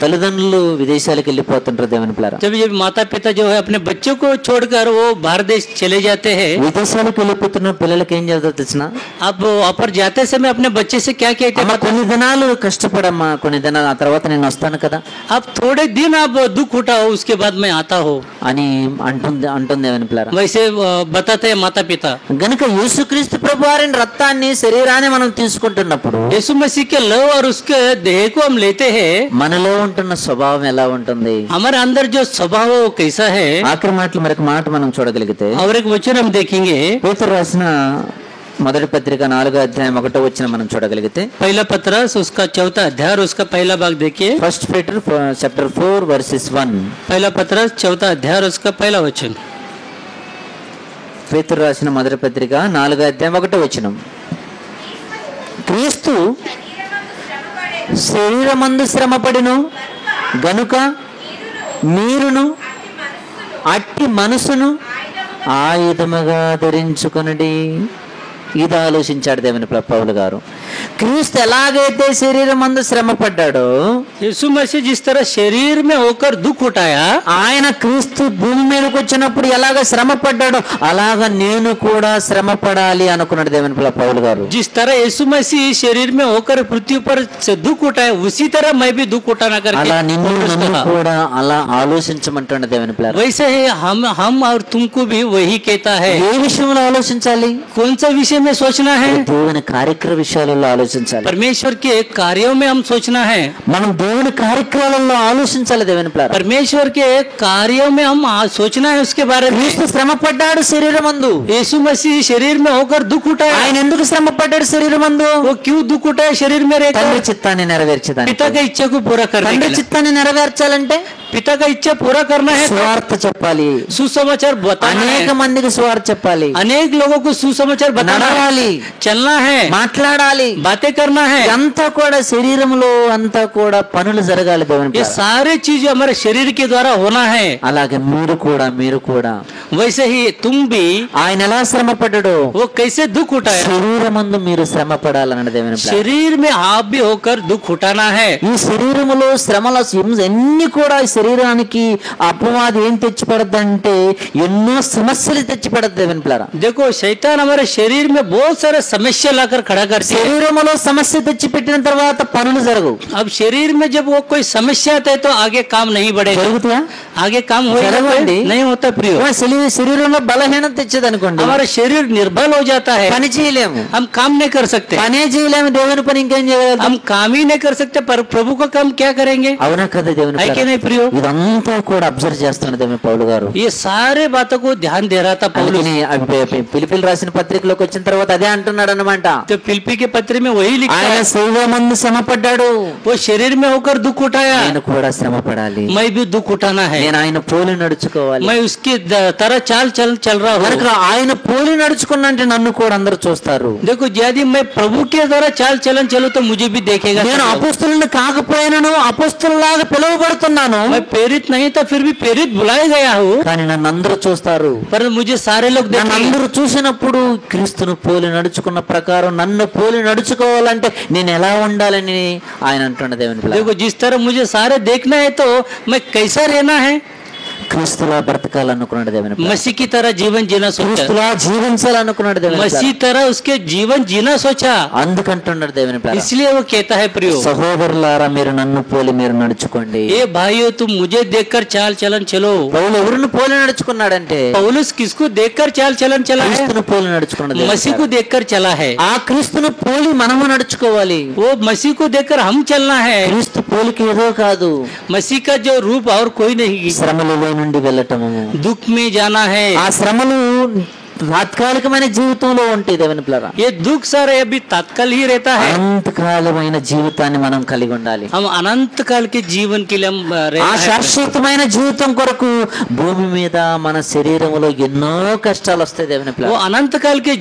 తల్లిదండ్రులు విదేశాలకు వెళ్ళిపోతుంటారు దేవుని ప్రేమ. जब ये माता पिता जो है अपने बच्चों को छोड़कर वो बाहर देश चले जाते हैं. విదేశాలకు వెళ్ళిపోతున్న పిల్లలకి ఏం చేద్దాం తెలిసిన, अब वहाँ पर जाते समय अपने बच्चे से क्या कहते అమ్మ हैं? కొన్ని దినాలు కష్టపడమ్మా, కొన్ని దినాలు ఆ తర్వాత నేను వస్తాను కదా अब थोड़े दिन आप दुख उठाओ, उसके बाद मैं आता हूँ. అని అంటుంది దేవుని ప్రేమ. वैसे बताते हैं माता पिता. గనుక యేసుక్రీస్తు ప్రభువారి రక్తాన్ని శరీరాన్ని మనం తీసుకుంటున్నప్పుడు यीशु मसीह के लव और उसके देह को हम लेते हैं. మనలో ఉంటున్న స్వభావం ఎలా ఉంటుంది? हमारे अंदर जो स्वभाव है वो कैसा है? ఆఖరి మాటలు మరొక మాట మనం చూడగలిగితే और एक वचन हम देखेंगे. పేతురు రాసిన మొదటి పత్రిక 4వ అధ్యాయం 1వ వచనం మనం చూడగలిగితే, पहला पत्रस उसका 4था अध्याय और उसका पहला भाग देखिए. First Peter chapter 4 versus 1. पहला पत्रस 4था अध्याय और उसका पहला वचन. పేతురు రాసిన మొదటి పత్రిక 4వ అధ్యాయం 1వ వచనం. క్రీస్తు శరీరమందు శ్రమపడిను గనుక మీరును అట్టి మనసును ఆయుధముగా ధరించుకొనుడి. ఇది ఆలోచించాడు దేవుని పౌలు గారు. క్రీస్తు ఎలాగైతే శరీరం అందు శ్రమ పడ్డాడో, यीशु मसीह जिस तरह शरीर में होकर दुख उठाया, ఆయన క్రీస్తు భూమి మీదకి వచ్చినప్పుడు ఎలాగ శ్రమ పడ్డాడో అలాగ నేను కూడా శ్రమ పడాలి అనుకున్నాడు దేవుని పిల్ల పౌలు గారు. जिस तरह यीशु मसीह शरीर में होकर पृथ्वी पर से दुख उठाया, उसी तरह मैं भी दुख उठाना करके అలా నిన్ను నన్ను కూడా అలా ఆలోచించమంటున్నాడు దేవుని పిల్ల. वैसे ही हम और तुमको भी वही कहता है। ఏ విషయంలో ఆలోచించాలి? कौन सा विषय में सोचना है? దేవుని కార్యక్రమ విషయాలలో ఆలోచించాలి. परमेश्वर के कार्यों में हम सोचना है। మనం దేవుని కార్యక్రమాలలో ఆలోచించాలి దేవుని పిల్ల. परमेश्वर के कार्यों में हम सोचना है उसके बारे में। క్రీస్తు శ్రమ పడ్డాడు శరీరమందు. यीशु मसीह शरीर में होकर दुख उठाया। ఆయన ఎందుకు శ్రమ పడ్డాడు శరీరమందు? वो क्यों दुख उठाया शरीर में रहकर? తండ్రి చిత్తాన్ని నెరవేర్చడానికి. पिता की इच्छा को पूरा करने के తండ్రి लिए। చిత్తాన్ని నెరవేర్చాలంటే पिता का इच्छा पूरा करना है। సువార్త చెప్పాలి, सुसमाचार बताना है, అనేక మందికి సువార్త చెప్పాలి, अनेक लोगों को सुसमाचार बताना है, నడవాలి, चलना है, మాట్లాడాలి, बातें करना है। అంతా కూడా శరీరంలో అంతా కూడా పనులు జరగాలి దేవుని ये ప్రేమ. सारे चीजें हमारे शरीर के द्वारा होना है। అలాగే మీరు కూడా वैसे ही तुम भी, ఆయన ఎలా శ్రమ పడ్డాడో वो कैसे दुख उठाया, శరీరమందు మీరు శ్రమ పడాలన్న దేవుని ప్రేమ. शरीर में आप भी होकर दुख उठाना है। ఈ శరీరములో శ్రమల ఎన్ని కూడా ఈ శరీరానికి అపవాది ఏం తెచ్చి పెడద్దంటే ఎన్నో సమస్యలు తెచ్చి పెడద్దు దేవుని ప్రేమ. देखो शैतान हमारे शरीर में बहुत सारे समस्या लाकर खड़ा करते हैं। శరీరములో సమస్య తెచ్చి పెట్టిన తర్వాత పనులు జరగవు. अब शरीर में जब वो कोई समस्या आता है तो आगे काम नहीं बढ़ेगा। జరుగుతాయా? आगे काम జరగవండి. नहीं होता प्रियो। శరీరంలో బలహీనత తెచ్చేది అనుకోండి, हमारा शरीर निर्बल हो जाता है, పని చేయలేము, हम काम नहीं कर सकते, పనే చేయలేము, దేవుని పని ఇంకేం చేయగలుగుతాం? हम काम ही नहीं कर सकते, पर प्रभु का काम क्या करेंगे? అవునా కదా దేవుని है कि ప్రేమ? नहीं प्रियो? ఇదంతా కూడా అబ్జర్వ్ చేస్తున్నాడు దేవుని పౌలు గారు. ये सारे बातों को ध्यान दे रहा था पौलुस। అందుకని పిలిపిలి రాసిన పత్రికలోకి వచ్చిన తర్వాత అదే అంటున్నాడు అన్నమాట. तो फिलिप्पी के पत्र में वही लिखा ఆయన है, శరీరమందు శ్రమ పడ్డాడు, वो शरीर में होकर दुख उठाया, నేను కూడా శ్రమ పడాలి, मैं भी दुख उठाना है, నేను ఆయన పోలి నడుచుకోవాలి. मैं उसकी तरह चल रहा కనుక हूँ। ఆయన పోలి నడుచుకున్నంటే నన్ను కూడా అందరూ చూస్తారు. देखो यदि मैं प्रभु के द्वारा चाल चलन चलूं तो मुझे भी देखेगा। నేను అపోస్తలుని కాకపోయినాను, అపోస్తలులాగా పిలువబడుతున్నాను, मैं प्रेरित नहीं था फिर भी प्रेरित बुलाया गया हूँ, కానీ నన్ను అందరూ చూస్తారు. पर मुझे सारे लोग నన్ను देखेंगे। అందరూ చూసినప్పుడు క్రీస్తును పోలి నడుచుకున్న ప్రకారం నన్ను పోలి నడుచుకోవాలంటే నేను ఎలా ఉండాలని ఆయన అంటున్న దేవుని పిల్ల. देखो जिस तरह मुझे सारे देखना है तो मैं कैसा रहना है, క్రీస్తులా బ్రతకాలనుకున్నాడు దేవుని పిల్ల. मसीह की तरह जीवन जीना सोचा, క్రీస్తులా జీవించాలనుకున్నాడు దేవుని పిల్ల. मसीह तरह उसके जीवन जीना सोचा, అందుకంటున్నాడు దేవుని పిల్ల. इसलिए वो कहता है प्रियो, సహోదరులారా మీరు నన్ను పోలి మీరు నడుచుకోండి. ए भाइयों तुम मुझे देखकर चाल चलन चलो। పౌలు ఎవరిని పోలి నడుచుకున్నాడంటే पौलुस किसको देखकर चाल चलन चला है? క్రీస్తును పోలి నడుచుకున్నాడు దేవుని मसीह పిల్ల. को देखकर चला है। ఆ క్రీస్తును పోలి మనము నడుచుకోవాలి. वो मसीह को देखकर हम चलना है। క్రీస్తు పోలికి ఏదో కాదు, मसीह का जो रूप और कोई नहीं, శ్రమలలో నుండి వెళ్ళటము, दुख में जाना है। ఆ శ్రమలు తాత్కాలికమైన జీవితంలో ఉంటాయి దేవుని పిల్లరా. ये दुख सारे अभी तात्काल ही रहता है। అనంతకాలమైన జీవితాన్ని మనం కలిగి ఉండాలి. हम अनंत काल के जीवन के लिए हम ఆ रहना है। శాశ్వతమైన జీవితం కొరకు భూమి మీద మన శరీరంలో ఎన్నో కష్టాలు వస్తాయి దేవుని वो పిల్లరా. अनंत काल के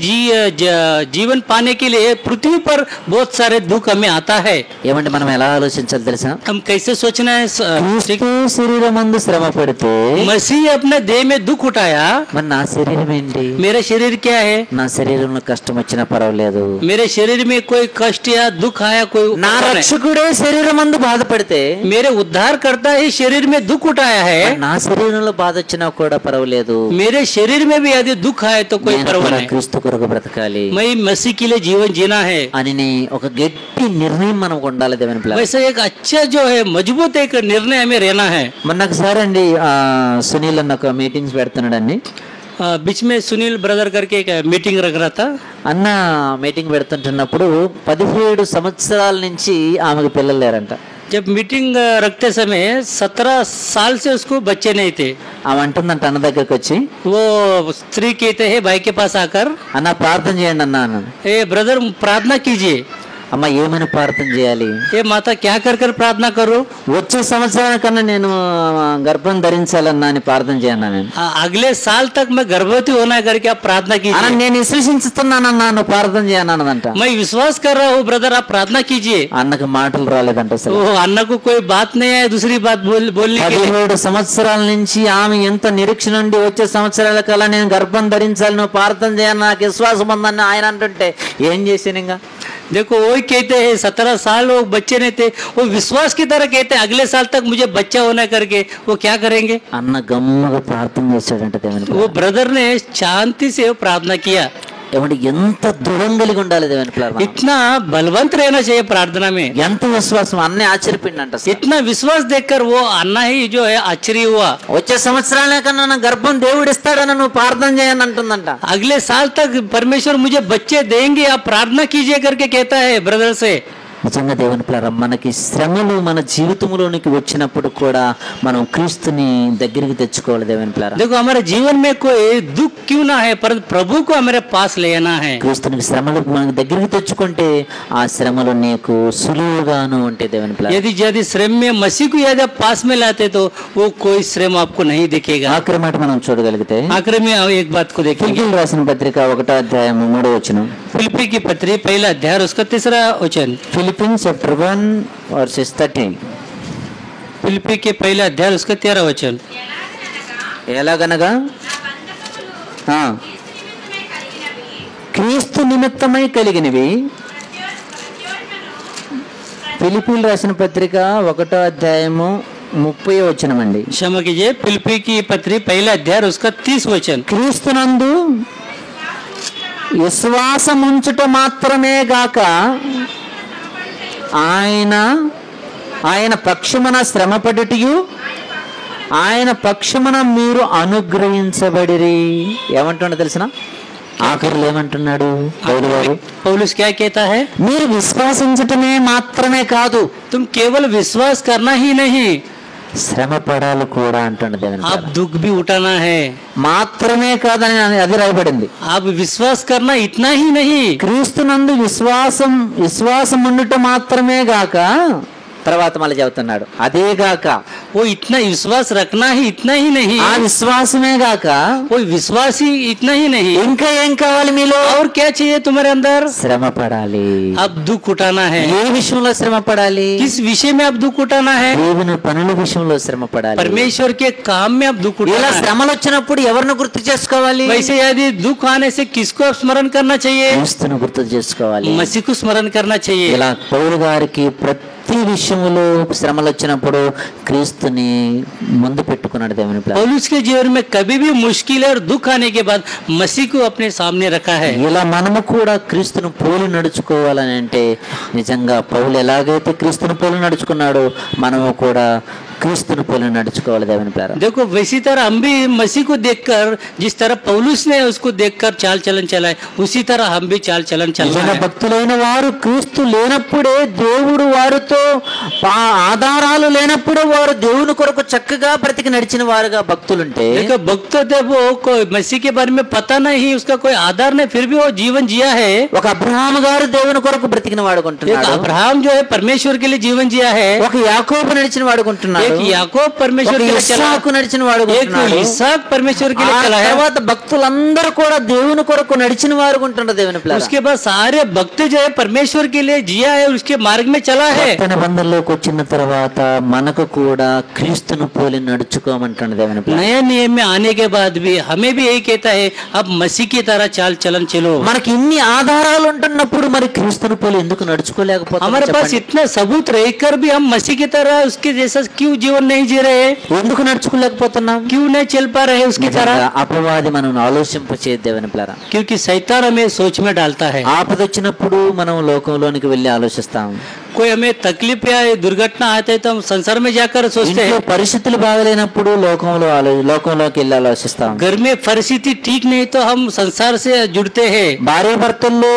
जीवन पाने के लिए पृथ्वी पर बहुत सारे दुख हमें आता है। ఏమంటే మనం ఎలా ఆలోచించాలి తెలుసా? हम कैसे सोचना है? క్రీస్తు శరీరమందు శ్రమ పడితే मसीह अपने देह में दुख उठाया, మరి నా శరీరం ఏంటి? मेरा शरीर क्या है? నా శరీరంలో కష్టం వచ్చినా పర్వాలేదు, मेरे शरीर में कोई कष्ट या दुख आया कोई నా రక్షకుడే శరీరమందు బాధపడితే मेरे उद्धार करता ही शरीर में दुख उठाया है, నా శరీరంలో బాధ వచ్చినా కూడా పర్వాలేదు, मेरे शरीर में भी यदि दुख आए तो कोई నేను परवाह కూడా नहीं, క్రీస్తు కొరకు బ్రతకాలి मैं मसीह के लिए जीवन जीना है। అని ఒక గట్టి నిర్ణయం మనకు ఉండాలి దేవుని పిల్ల. वैसे एक अच्छा जो है मजबूत एक निर्णय हमें रहना है। మొన్న ఒకసారి అండి సునీల్ అన్న ఒక మీటింగ్స్ పెడుతున్నాడండి. बीच में सुनील ब्रदर करके एक मीटिंग रख रहा था। అన్న మీటింగ్ పెడుతుంటున్నప్పుడు 17 సంవత్సరాల నుంచి ఆమెకు పిల్లలు లేరంట. जब मीटिंग रखते समय 17 साल से उसको बच्चे नहीं थे। ఆమె అంటుందంట అన్న దగ్గరికి వచ్చి, वो स्त्री कहते हैं भाई के पास आकर, అన్న ప్రార్థన చేయండి అన్న అన్నాను. ए ब्रदर प्रार्थना कीजिए। అమ్మ ఏమని ప్రార్థన చేయాలి? ए माता क्या कर कर प्रार्थना करो? వచ్చే సంవత్సరానికన్నా నేను గర్భం ధరించాలన్నా అని ప్రార్థన చేయన్నా నేను. अगले साल तक मैं गर्भवती होना करके आप प्रार्थना అన్న कीजिए। నేను విశ్వసించుతున్నానన్నా నువ్వు ప్రార్థన చేయనన్నదంట. मैं विश्वास कर रहा हूँ ब्रदर, आप प्रार्थना कीजिए। అన్నకు మాటలు రాలేదంట అసలు. वो अन्ना को कोई बात नहीं है दूसरी बात बोलने के लिए। 17 సంవత్సరాల నుంచి ఆమె ఎంత నిరీక్షణ ఉండి వచ్చే సంవత్సరాల కల్లా నేను గర్భం ధరించాలి, నువ్వు ప్రార్థన చేయాలి, నాకు విశ్వాసం ఉందని ఆయన అంటుంటే ఏం చేశాను ఇంకా? देखो वही कहते हैं 17 साल वो बच्चे नहीं थे, वो विश्वास की तरह कहते हैं अगले साल तक मुझे बच्चा होना करके, वो क्या करेंगे? అన్న గమ్మగా ప్రార్థన చేశాడంట దేవుని वो ब्रदर ने शांति से प्रार्थना किया। ఏమంటే ఎంత దృఢం కలిగి ఉండాలి దేవుని పిల్లలు, इतना बलवंत रहना चाहिए प्रार्थना में, ఎంత విశ్వాసం. అన్నీ ఆశ్చర్యపోయిందంట. इतना विश्वास देखकर वो अन्ना ही जो है आश्चर्य हुआ। వచ్చే సంవత్సరాలే కన్నా నా గర్భం దేవుడు ఇస్తాడని నువ్వు ప్రార్థన చేయని అంటుందంట. अगले साल तक परमेश्वर मुझे बच्चे देंगे, आप प्रार्थना कीजिए करके कहता है ब्रदर से। నిజంగా దేవుని పిల్లలు, మనకి శ్రమలు మన జీవితంలోనికి వచ్చినప్పుడు కూడా మనం క్రీస్తుని దగ్గరికి తెచ్చుకోవాలి దేవుని పిల్లలు. देखो हमारे जीवन में कोई दुख क्यों ना है, पर प्रभु को हमारे पास लेना है। క్రీస్తునికి శ్రమలు మన దగ్గరికి తెచ్చుకుంటే ఆ శ్రమలు నీకు సులువుగాను ఉంటాయి దేవుని పిల్లలు. यदि श्रम में मसीह को यदि आप पास में लाते तो वो कोई श्रम आपको नहीं दिखेगा। ఆఖరి మాట మనం చూడగలిగితే आखिर में एक बात को देखेंगे, ఫిలిప్పీయులకు రాసిన పత్రిక 1వ అధ్యాయం 3వ వచనం. फिलिप्पी की पत्री 1 अध्याय उसका 3 वचन। Philippines chapter 1 versus 13. फिलिप्पी के 1 अध्याय उसका 13 वचन। ఎలాగనగా క్రీస్తు నిమిత్తమై కలిగినవి. ఫిలిప్పీయులకు రాసిన పత్రిక 1వ అధ్యాయము 30వ వచనం అండి. क्षमा कीजिए, फिलिप्पी की पत्री 1 अध्याय उसका 30 वचन। క్రీస్తునందు విశ్వాసముంచుట మాత్రమే గాక ఆయన పక్షమున శ్రమపడుటయు ఆయన పక్షమున మీరు అనుగ్రహించబడిరి. ఏమంటున్నా తెలిసిన ఆఖరులు ఏమంటున్నాడు పౌలు గారు? पौलुस क्या कहता है? మీరు విశ్వాసించటమే మాత్రమే కాదు, तुम केवल विश्वास करना ही नहीं, శ్రమ పడాలి కూడా అంటున్నది దేవుని आप పిల్లలు. दुख भी उठाना है। మాత్రమే కాదని అది రాయబడింది. आप विश्वास करना इतना ही नहीं, క్రీస్తునందు విశ్వాసం ఉండుట మాత్రమే గాక, తర్వాత మళ్ళీ చెబుతున్నాడు అదే గాక, वो इतना विश्वास रखना ही इतना ही नहीं, ఆ విశ్వాసమే గాక वो विश्वास ही इतना ही नहीं, ఇంకా ఏం కావాలి మీలో? और क्या चाहिए तुम्हारे अंदर? శ్రమ పడాలి. अब दुख उठाना है। ఏ విషయంలో శ్రమ పడాలి? किस विषय में अब दुख उठाना है? దేవుని పనుల విషయంలో శ్రమ పడాలి. परमेश्वर के काम में अब दुख ఇలా उठाना है। శ్రమలు వచ్చినప్పుడు ఎవరిని గుర్తు చేసుకోవాలి? वैसे यदि दुख आने से किसको अब स्मरण करना चाहिए? క్రీస్తును గుర్తు చేసుకోవాలి. मसीह को स्मरण करना चाहिए। ఇలా పౌలు గారికి ప్రతి విషయంలో శ్రమలు వచ్చినప్పుడు క్రీస్తుని ముందు పెట్టుకున్నాడు దేవుని పిల్లలు. पौलुस के जीवन में कभी भी मुश्किल और दुख आने के बाद मसीह को अपने सामने रखा है। ఇలా మనము కూడా క్రీస్తును పోలి నడుచుకోవాలని అంటే నిజంగా పౌలు ఎలాగైతే క్రీస్తును పోలి నడుచుకున్నాడో మనము కూడా క్రీస్తును పోలి నడుచుకోవాలి దేవుని పిల్లలు. देखो वैसी तरह हम भी मसीह को देखकर, जिस तरह पौलुस ने उसको देखकर चाल चलन चला है, उसी तरह हम भी चाल चलन चलना నిజంగా है। భక్తులైన వారు క్రీస్తు లేనప్పుడే దేవుడు వారితో ఆధారాలు లేనప్పుడే వారు దేవుని కొరకు చక్కగా బ్రతికి నడిచిన వారుగా భక్తులుంటే, देखो भक्त थे वो कोई मसीह के बारे में पता नहीं, उसका कोई आधार नहीं, फिर भी वो जीवन जिया है। ఒక అబ్రహాము గారు దేవుని కొరకు బ్రతికిన एक వాడుకుంటున్నాడు, अब्राहम जो है परमेश्वर के लिए जीवन जिया है, ఒక యాకోబు నడిచిన వాడుకుంటున్నాడు, एक याकूब परमेश्वर के लिए चला, ఇస్సాకు నడిచిన एक వాడుకుంటున్నాడు. इसहाक परमेश्वर के लिए ఆ चला है। తర్వాత భక్తులందరూ కూడా దేవుని కొరకు నడిచిన వారు ఉంటున్నారు దేవుని పిల్లలు. उसके बाद सारे भक्त जो है परमेश्वर के लिए जिया है, उसके मार्ग में चला है। కొత్త నిబంధనలోకి వచ్చిన తర్వాత మనకు కూడా క్రీస్తును పోలి నడుచుకోమంటున్న దేవుని పిల్లలు. नए नियम में आने के बाद भी हमें भी यही कहता है, अब मसीह की तरह चाल चलन चलो। మనకి ఇన్ని ఆధారాలు ఉంటున్నప్పుడు మరి క్రీస్తును పోలి ఎందుకు నడుచుకోలేకపోతున్నాం? हमारे पास చెప్పండి. इतना सबूत रहकर भी हम मसीह की तरह उसके जैसा क्यों जीवन नहीं जी रहे? ఎందుకు నడుచుకోలేకపోతున్నాం? क्यों नहीं चल पा रहे उसकी तरह? నిజంగా అపవాది మనం ఆలోచింపచేయదు దేవుని పిల్లరా. क्योंकि शैतान हमें सोच में डालता है। ఆపద వచ్చినప్పుడు మనం లోకంలోనికి వెళ్ళి ఆలోచిస్తాం. कोई हमें तकलीफ या दुर्घटना आते है तो हम संसार में जाकर सोचते ఇంట్లో हैं। పరిస్థితులు బాగలేనప్పుడు లోకంలోకి వెళ్ళి ఆలోచిస్తాం. घर में परिस्थिति ठीक नहीं तो हम संसार से जुड़ते हैं। భార్య భర్తల్లో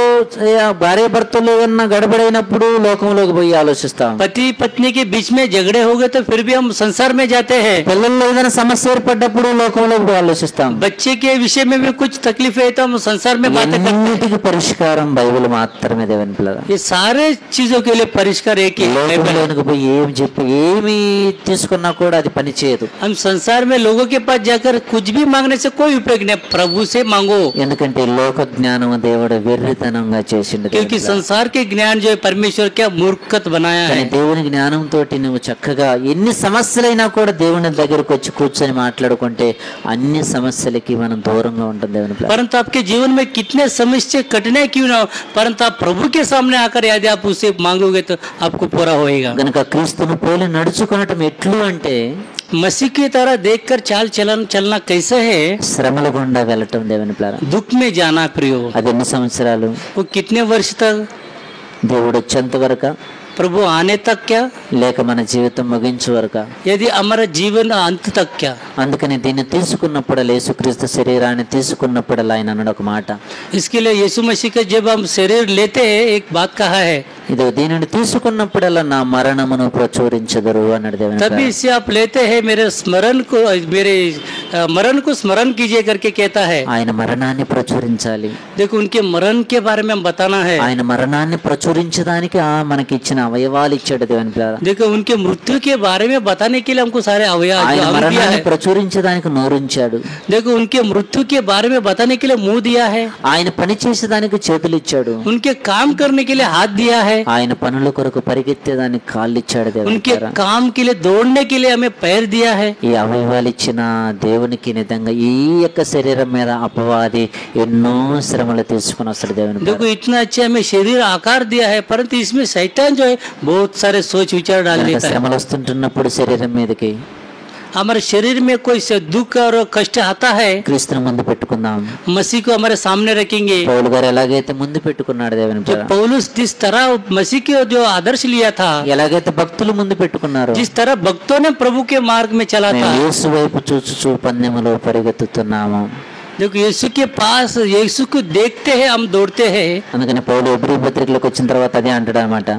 ఏమన్నా గడబడైనప్పుడు లోకంలోకి పోయి ఆలోచిస్తాం. पति पत्नी के बीच में झगड़े हो गए तो फिर भी हम संसार में जाते हैं। పిల్లల్లో ఏదైనా సమస్య ఏర్పడ్డప్పుడు లోకంలోకి పోయి ఆలోచిస్తాం. बच्चे के विषय में भी कुछ तकलीफ है तो हम संसार में बातें करते हैं। అన్నిటికీ పరిష్కారం బైబిల్ మాత్రమే దేవుని పిల్లలు. ये सारे चीजों के लिए परिष्कार परिष्कार एक ही है। లోకంలోనికి పోయి ఏమి చెప్పి ఏమి తీసుకున్నా కూడా అది పని చేయదు. हम संसार में लोगों के पास जाकर कुछ भी मांगने से कोई उपयोग नहीं, प्रभु से मांगो। ఎందుకంటే లోక జ్ఞానం దేవుడు వెర్రితనంగా చేసిండు. क्योंकि संसार के ज्ञान जो है परमेश्वर क्या मूर्खत बनाया है। దేవుని జ్ఞానం తోటి నువ్వు చక్కగా ఎన్ని సమస్యలైనా కూడా దేవుని దగ్గరకు వచ్చి కూర్చొని మాట్లాడుకుంటే అన్ని సమస్యలకి మనం దూరంగా ఉంటాం దేవుని. परंतु आपके जीवन में कितने समस्या कठिनाई क्यों ना हो, परंतु आप प्रभु के सामने आकर यदि आप उसे मांगोगे तो आपको पूरा होएगा। గనుక క్రీస్తును పోలి నడుచుకోవటం ఎట్లు అంటే मसीह की तरह देखकर चाल चलना कैसे है? శ్రమల గుండా వెళ్ళటం దేవుని ప్లాన్. दुख में जाना प्रियो। అది ఎన్ని సంవత్సరాలు? वो कितने वर्ष तक? దేవుడు వచ్చేంత వరకు, प्रभु आने तक क्या, లేక మన జీవితం ముగించే వరకు? यदि हमारा जीवन अंत तक क्या? అందుకని దీన్ని తీసుకున్నప్పుడు యేసుక్రీస్తు శరీరాన్ని తీసుకున్నప్పుడు ఆయన అన్నాడు ఒక మాట. इसके लिए यीशु मसीह का जब हम शरीर लेते हैं एक बात कहा है, ఇది దీనిని తీసుకున్నప్పుడల్లా నా మరణమును ప్రచురించెదరు అన్నాడు దేవుని. तभी इसे आप लेते हैं मेरे मरण को स्मरण कीजिए करके कहता है। ఆయన మరణాన్ని ప్రచురించాలి. देखो उनके मरण के बारे में हम बताना है। ఆయన మరణాన్ని ప్రచురించడానికి మనకి ఇచ్చిన అవయవాలు ఇచ్చాడు దేవుని ప్లాన్. देखो उनके मृत्यु के बारे में बताने के लिए हमको सारे अवयव ఆయన दिया మరణాన్ని है। ప్రచురించడానికి నోరుంచాడు. देखो उनके मृत्यु के बारे में बताने के लिए मुंह दिया है। ఆయన పని చేసేదానికి చేతులు ఇచ్చాడు. उनके काम करने के लिए हाथ दिया है। ఆయన పనుల కొరకు పరిగెత్తేదానికి కాళ్ళు ఇచ్చాడు దేవుని. उनके काम के लिए दौड़ने के लिए हमें पैर दिया है। ఈ అవయవాలు ఇచ్చిన దేవునికి నిజంగా ఈ యొక్క శరీరం మీద అపవాది ఎన్నో శ్రమలు తీసుకుని వస్తాడు దేవుని. देखो इतना अच्छा हमें शरीर आकार दिया है, परंतु इसमें शैतान जो है बहुत सारे सोच विचार डाल देता है। శ్రమలు వస్తుంటున్నప్పుడు శరీరం మీదకి हमारे शरीर में कोई से दुख और कष्ट आता है, క్రీస్తుని ముందు పెట్టుకుందాం. मसीह को हमारे सामने रखेंगे। పౌలు గారు ఎలాగైతే ముందు పెట్టుకున్నాడు దేవుని. जो पौलुस जिस तरह मसीह के जो आदर्श लिया था, ఎలాగైతే భక్తులు ముందు పెట్టుకున్నారు, जिस तरह भक्तों ने प्रभु के मार्ग में चला था। యేసు వైపు చూచుచూ పందెములో పరిగెత్తుతున్నాము. देखो यीशु के पास, यीशु को देखते हैं हम दौड़ते हैं। అందుకని పౌలు ఎబ్రీ పత్రికలోకి వచ్చిన తర్వాత అదే అంటాడు అనమాట.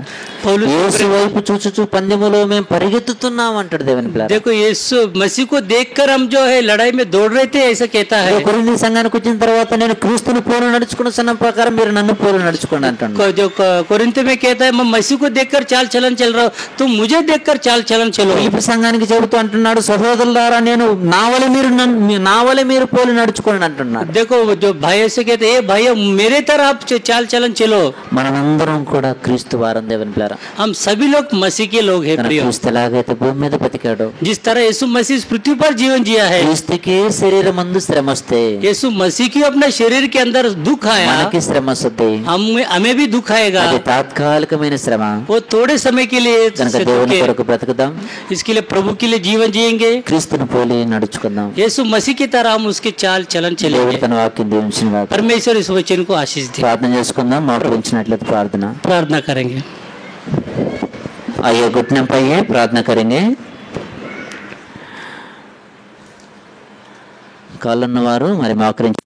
पौलुस యేసు వైపు చూచుచూ పందెములో మేము పరిగెత్తుతున్నాం అంటాడు దేవుని ప్లాన్. देखो यीशु मसीह को देखकर हम जो है लड़ाई में दौड़ रहे थे ऐसा कहता है। కొరింథీ సంఘానికి వచ్చిన తర్వాత నేను క్రీస్తుని పోలు నడుచుకున్న సన్న ప్రకారం మీరు నన్ను పోలు నడుచుకోండి అంటాడు. जो कोरिन्थ में कहता है मैं मसीह को देखकर चाल चलन चल रहा हूँ, तुम मुझे देखकर चाल चलन चलो। ఫిలిప్పీ సంఘానికి చెబుతూ అంటున్నాడు, సహోదరులారా నేను నా వలె మీరు పోలు నడుచుకోండి అంటున్నాడు. देखो जो भाई से कहते हैं भाई मेरे तरह आप चाल चलन चलो। మనందరం కూడా క్రీస్తు వారం దేవుని ప్లాన్. हम सभी लोग मसीह के लोग हैं प्रियो। క్రీస్తు ఎలాగైతే భూమి మీద బతికాడు, जिस तरह यीशु मसीह इस पृथ्वी पर जीवन जिया है, క్రీస్తుకి శరీరం ముందు శ్రమ వస్తే यीशु मसीह की अपने शरीर के अंदर दुख आया, మనకి శ్రమ వస్తుంది. हमें भी दुख आएगा। అది తాత్కాలికమైన శ్రమ. वो थोड़े समय के लिए కనుక దేవుని కొరకు బ్రతుకుదాం, इसके लिए प्रभु के लिए जीवन जिएंगे, క్రీస్తుని పోలి నడుచుకుందాం. यीशु मसीह की तरह हम उसके चाल चलन चलेंगे। దేవుడు తన వాక్యం దీవించిన గాక. परमेश्वर इस वचन को आशीष दे। ప్రార్థన చేసుకుందాం. మోకరించినట్లయితే प्रार्थना करेंगे। आइए घुटने पाइए, प्रार्थना करेंगे. కాళ్ళున్న వారు మరి మోకరించి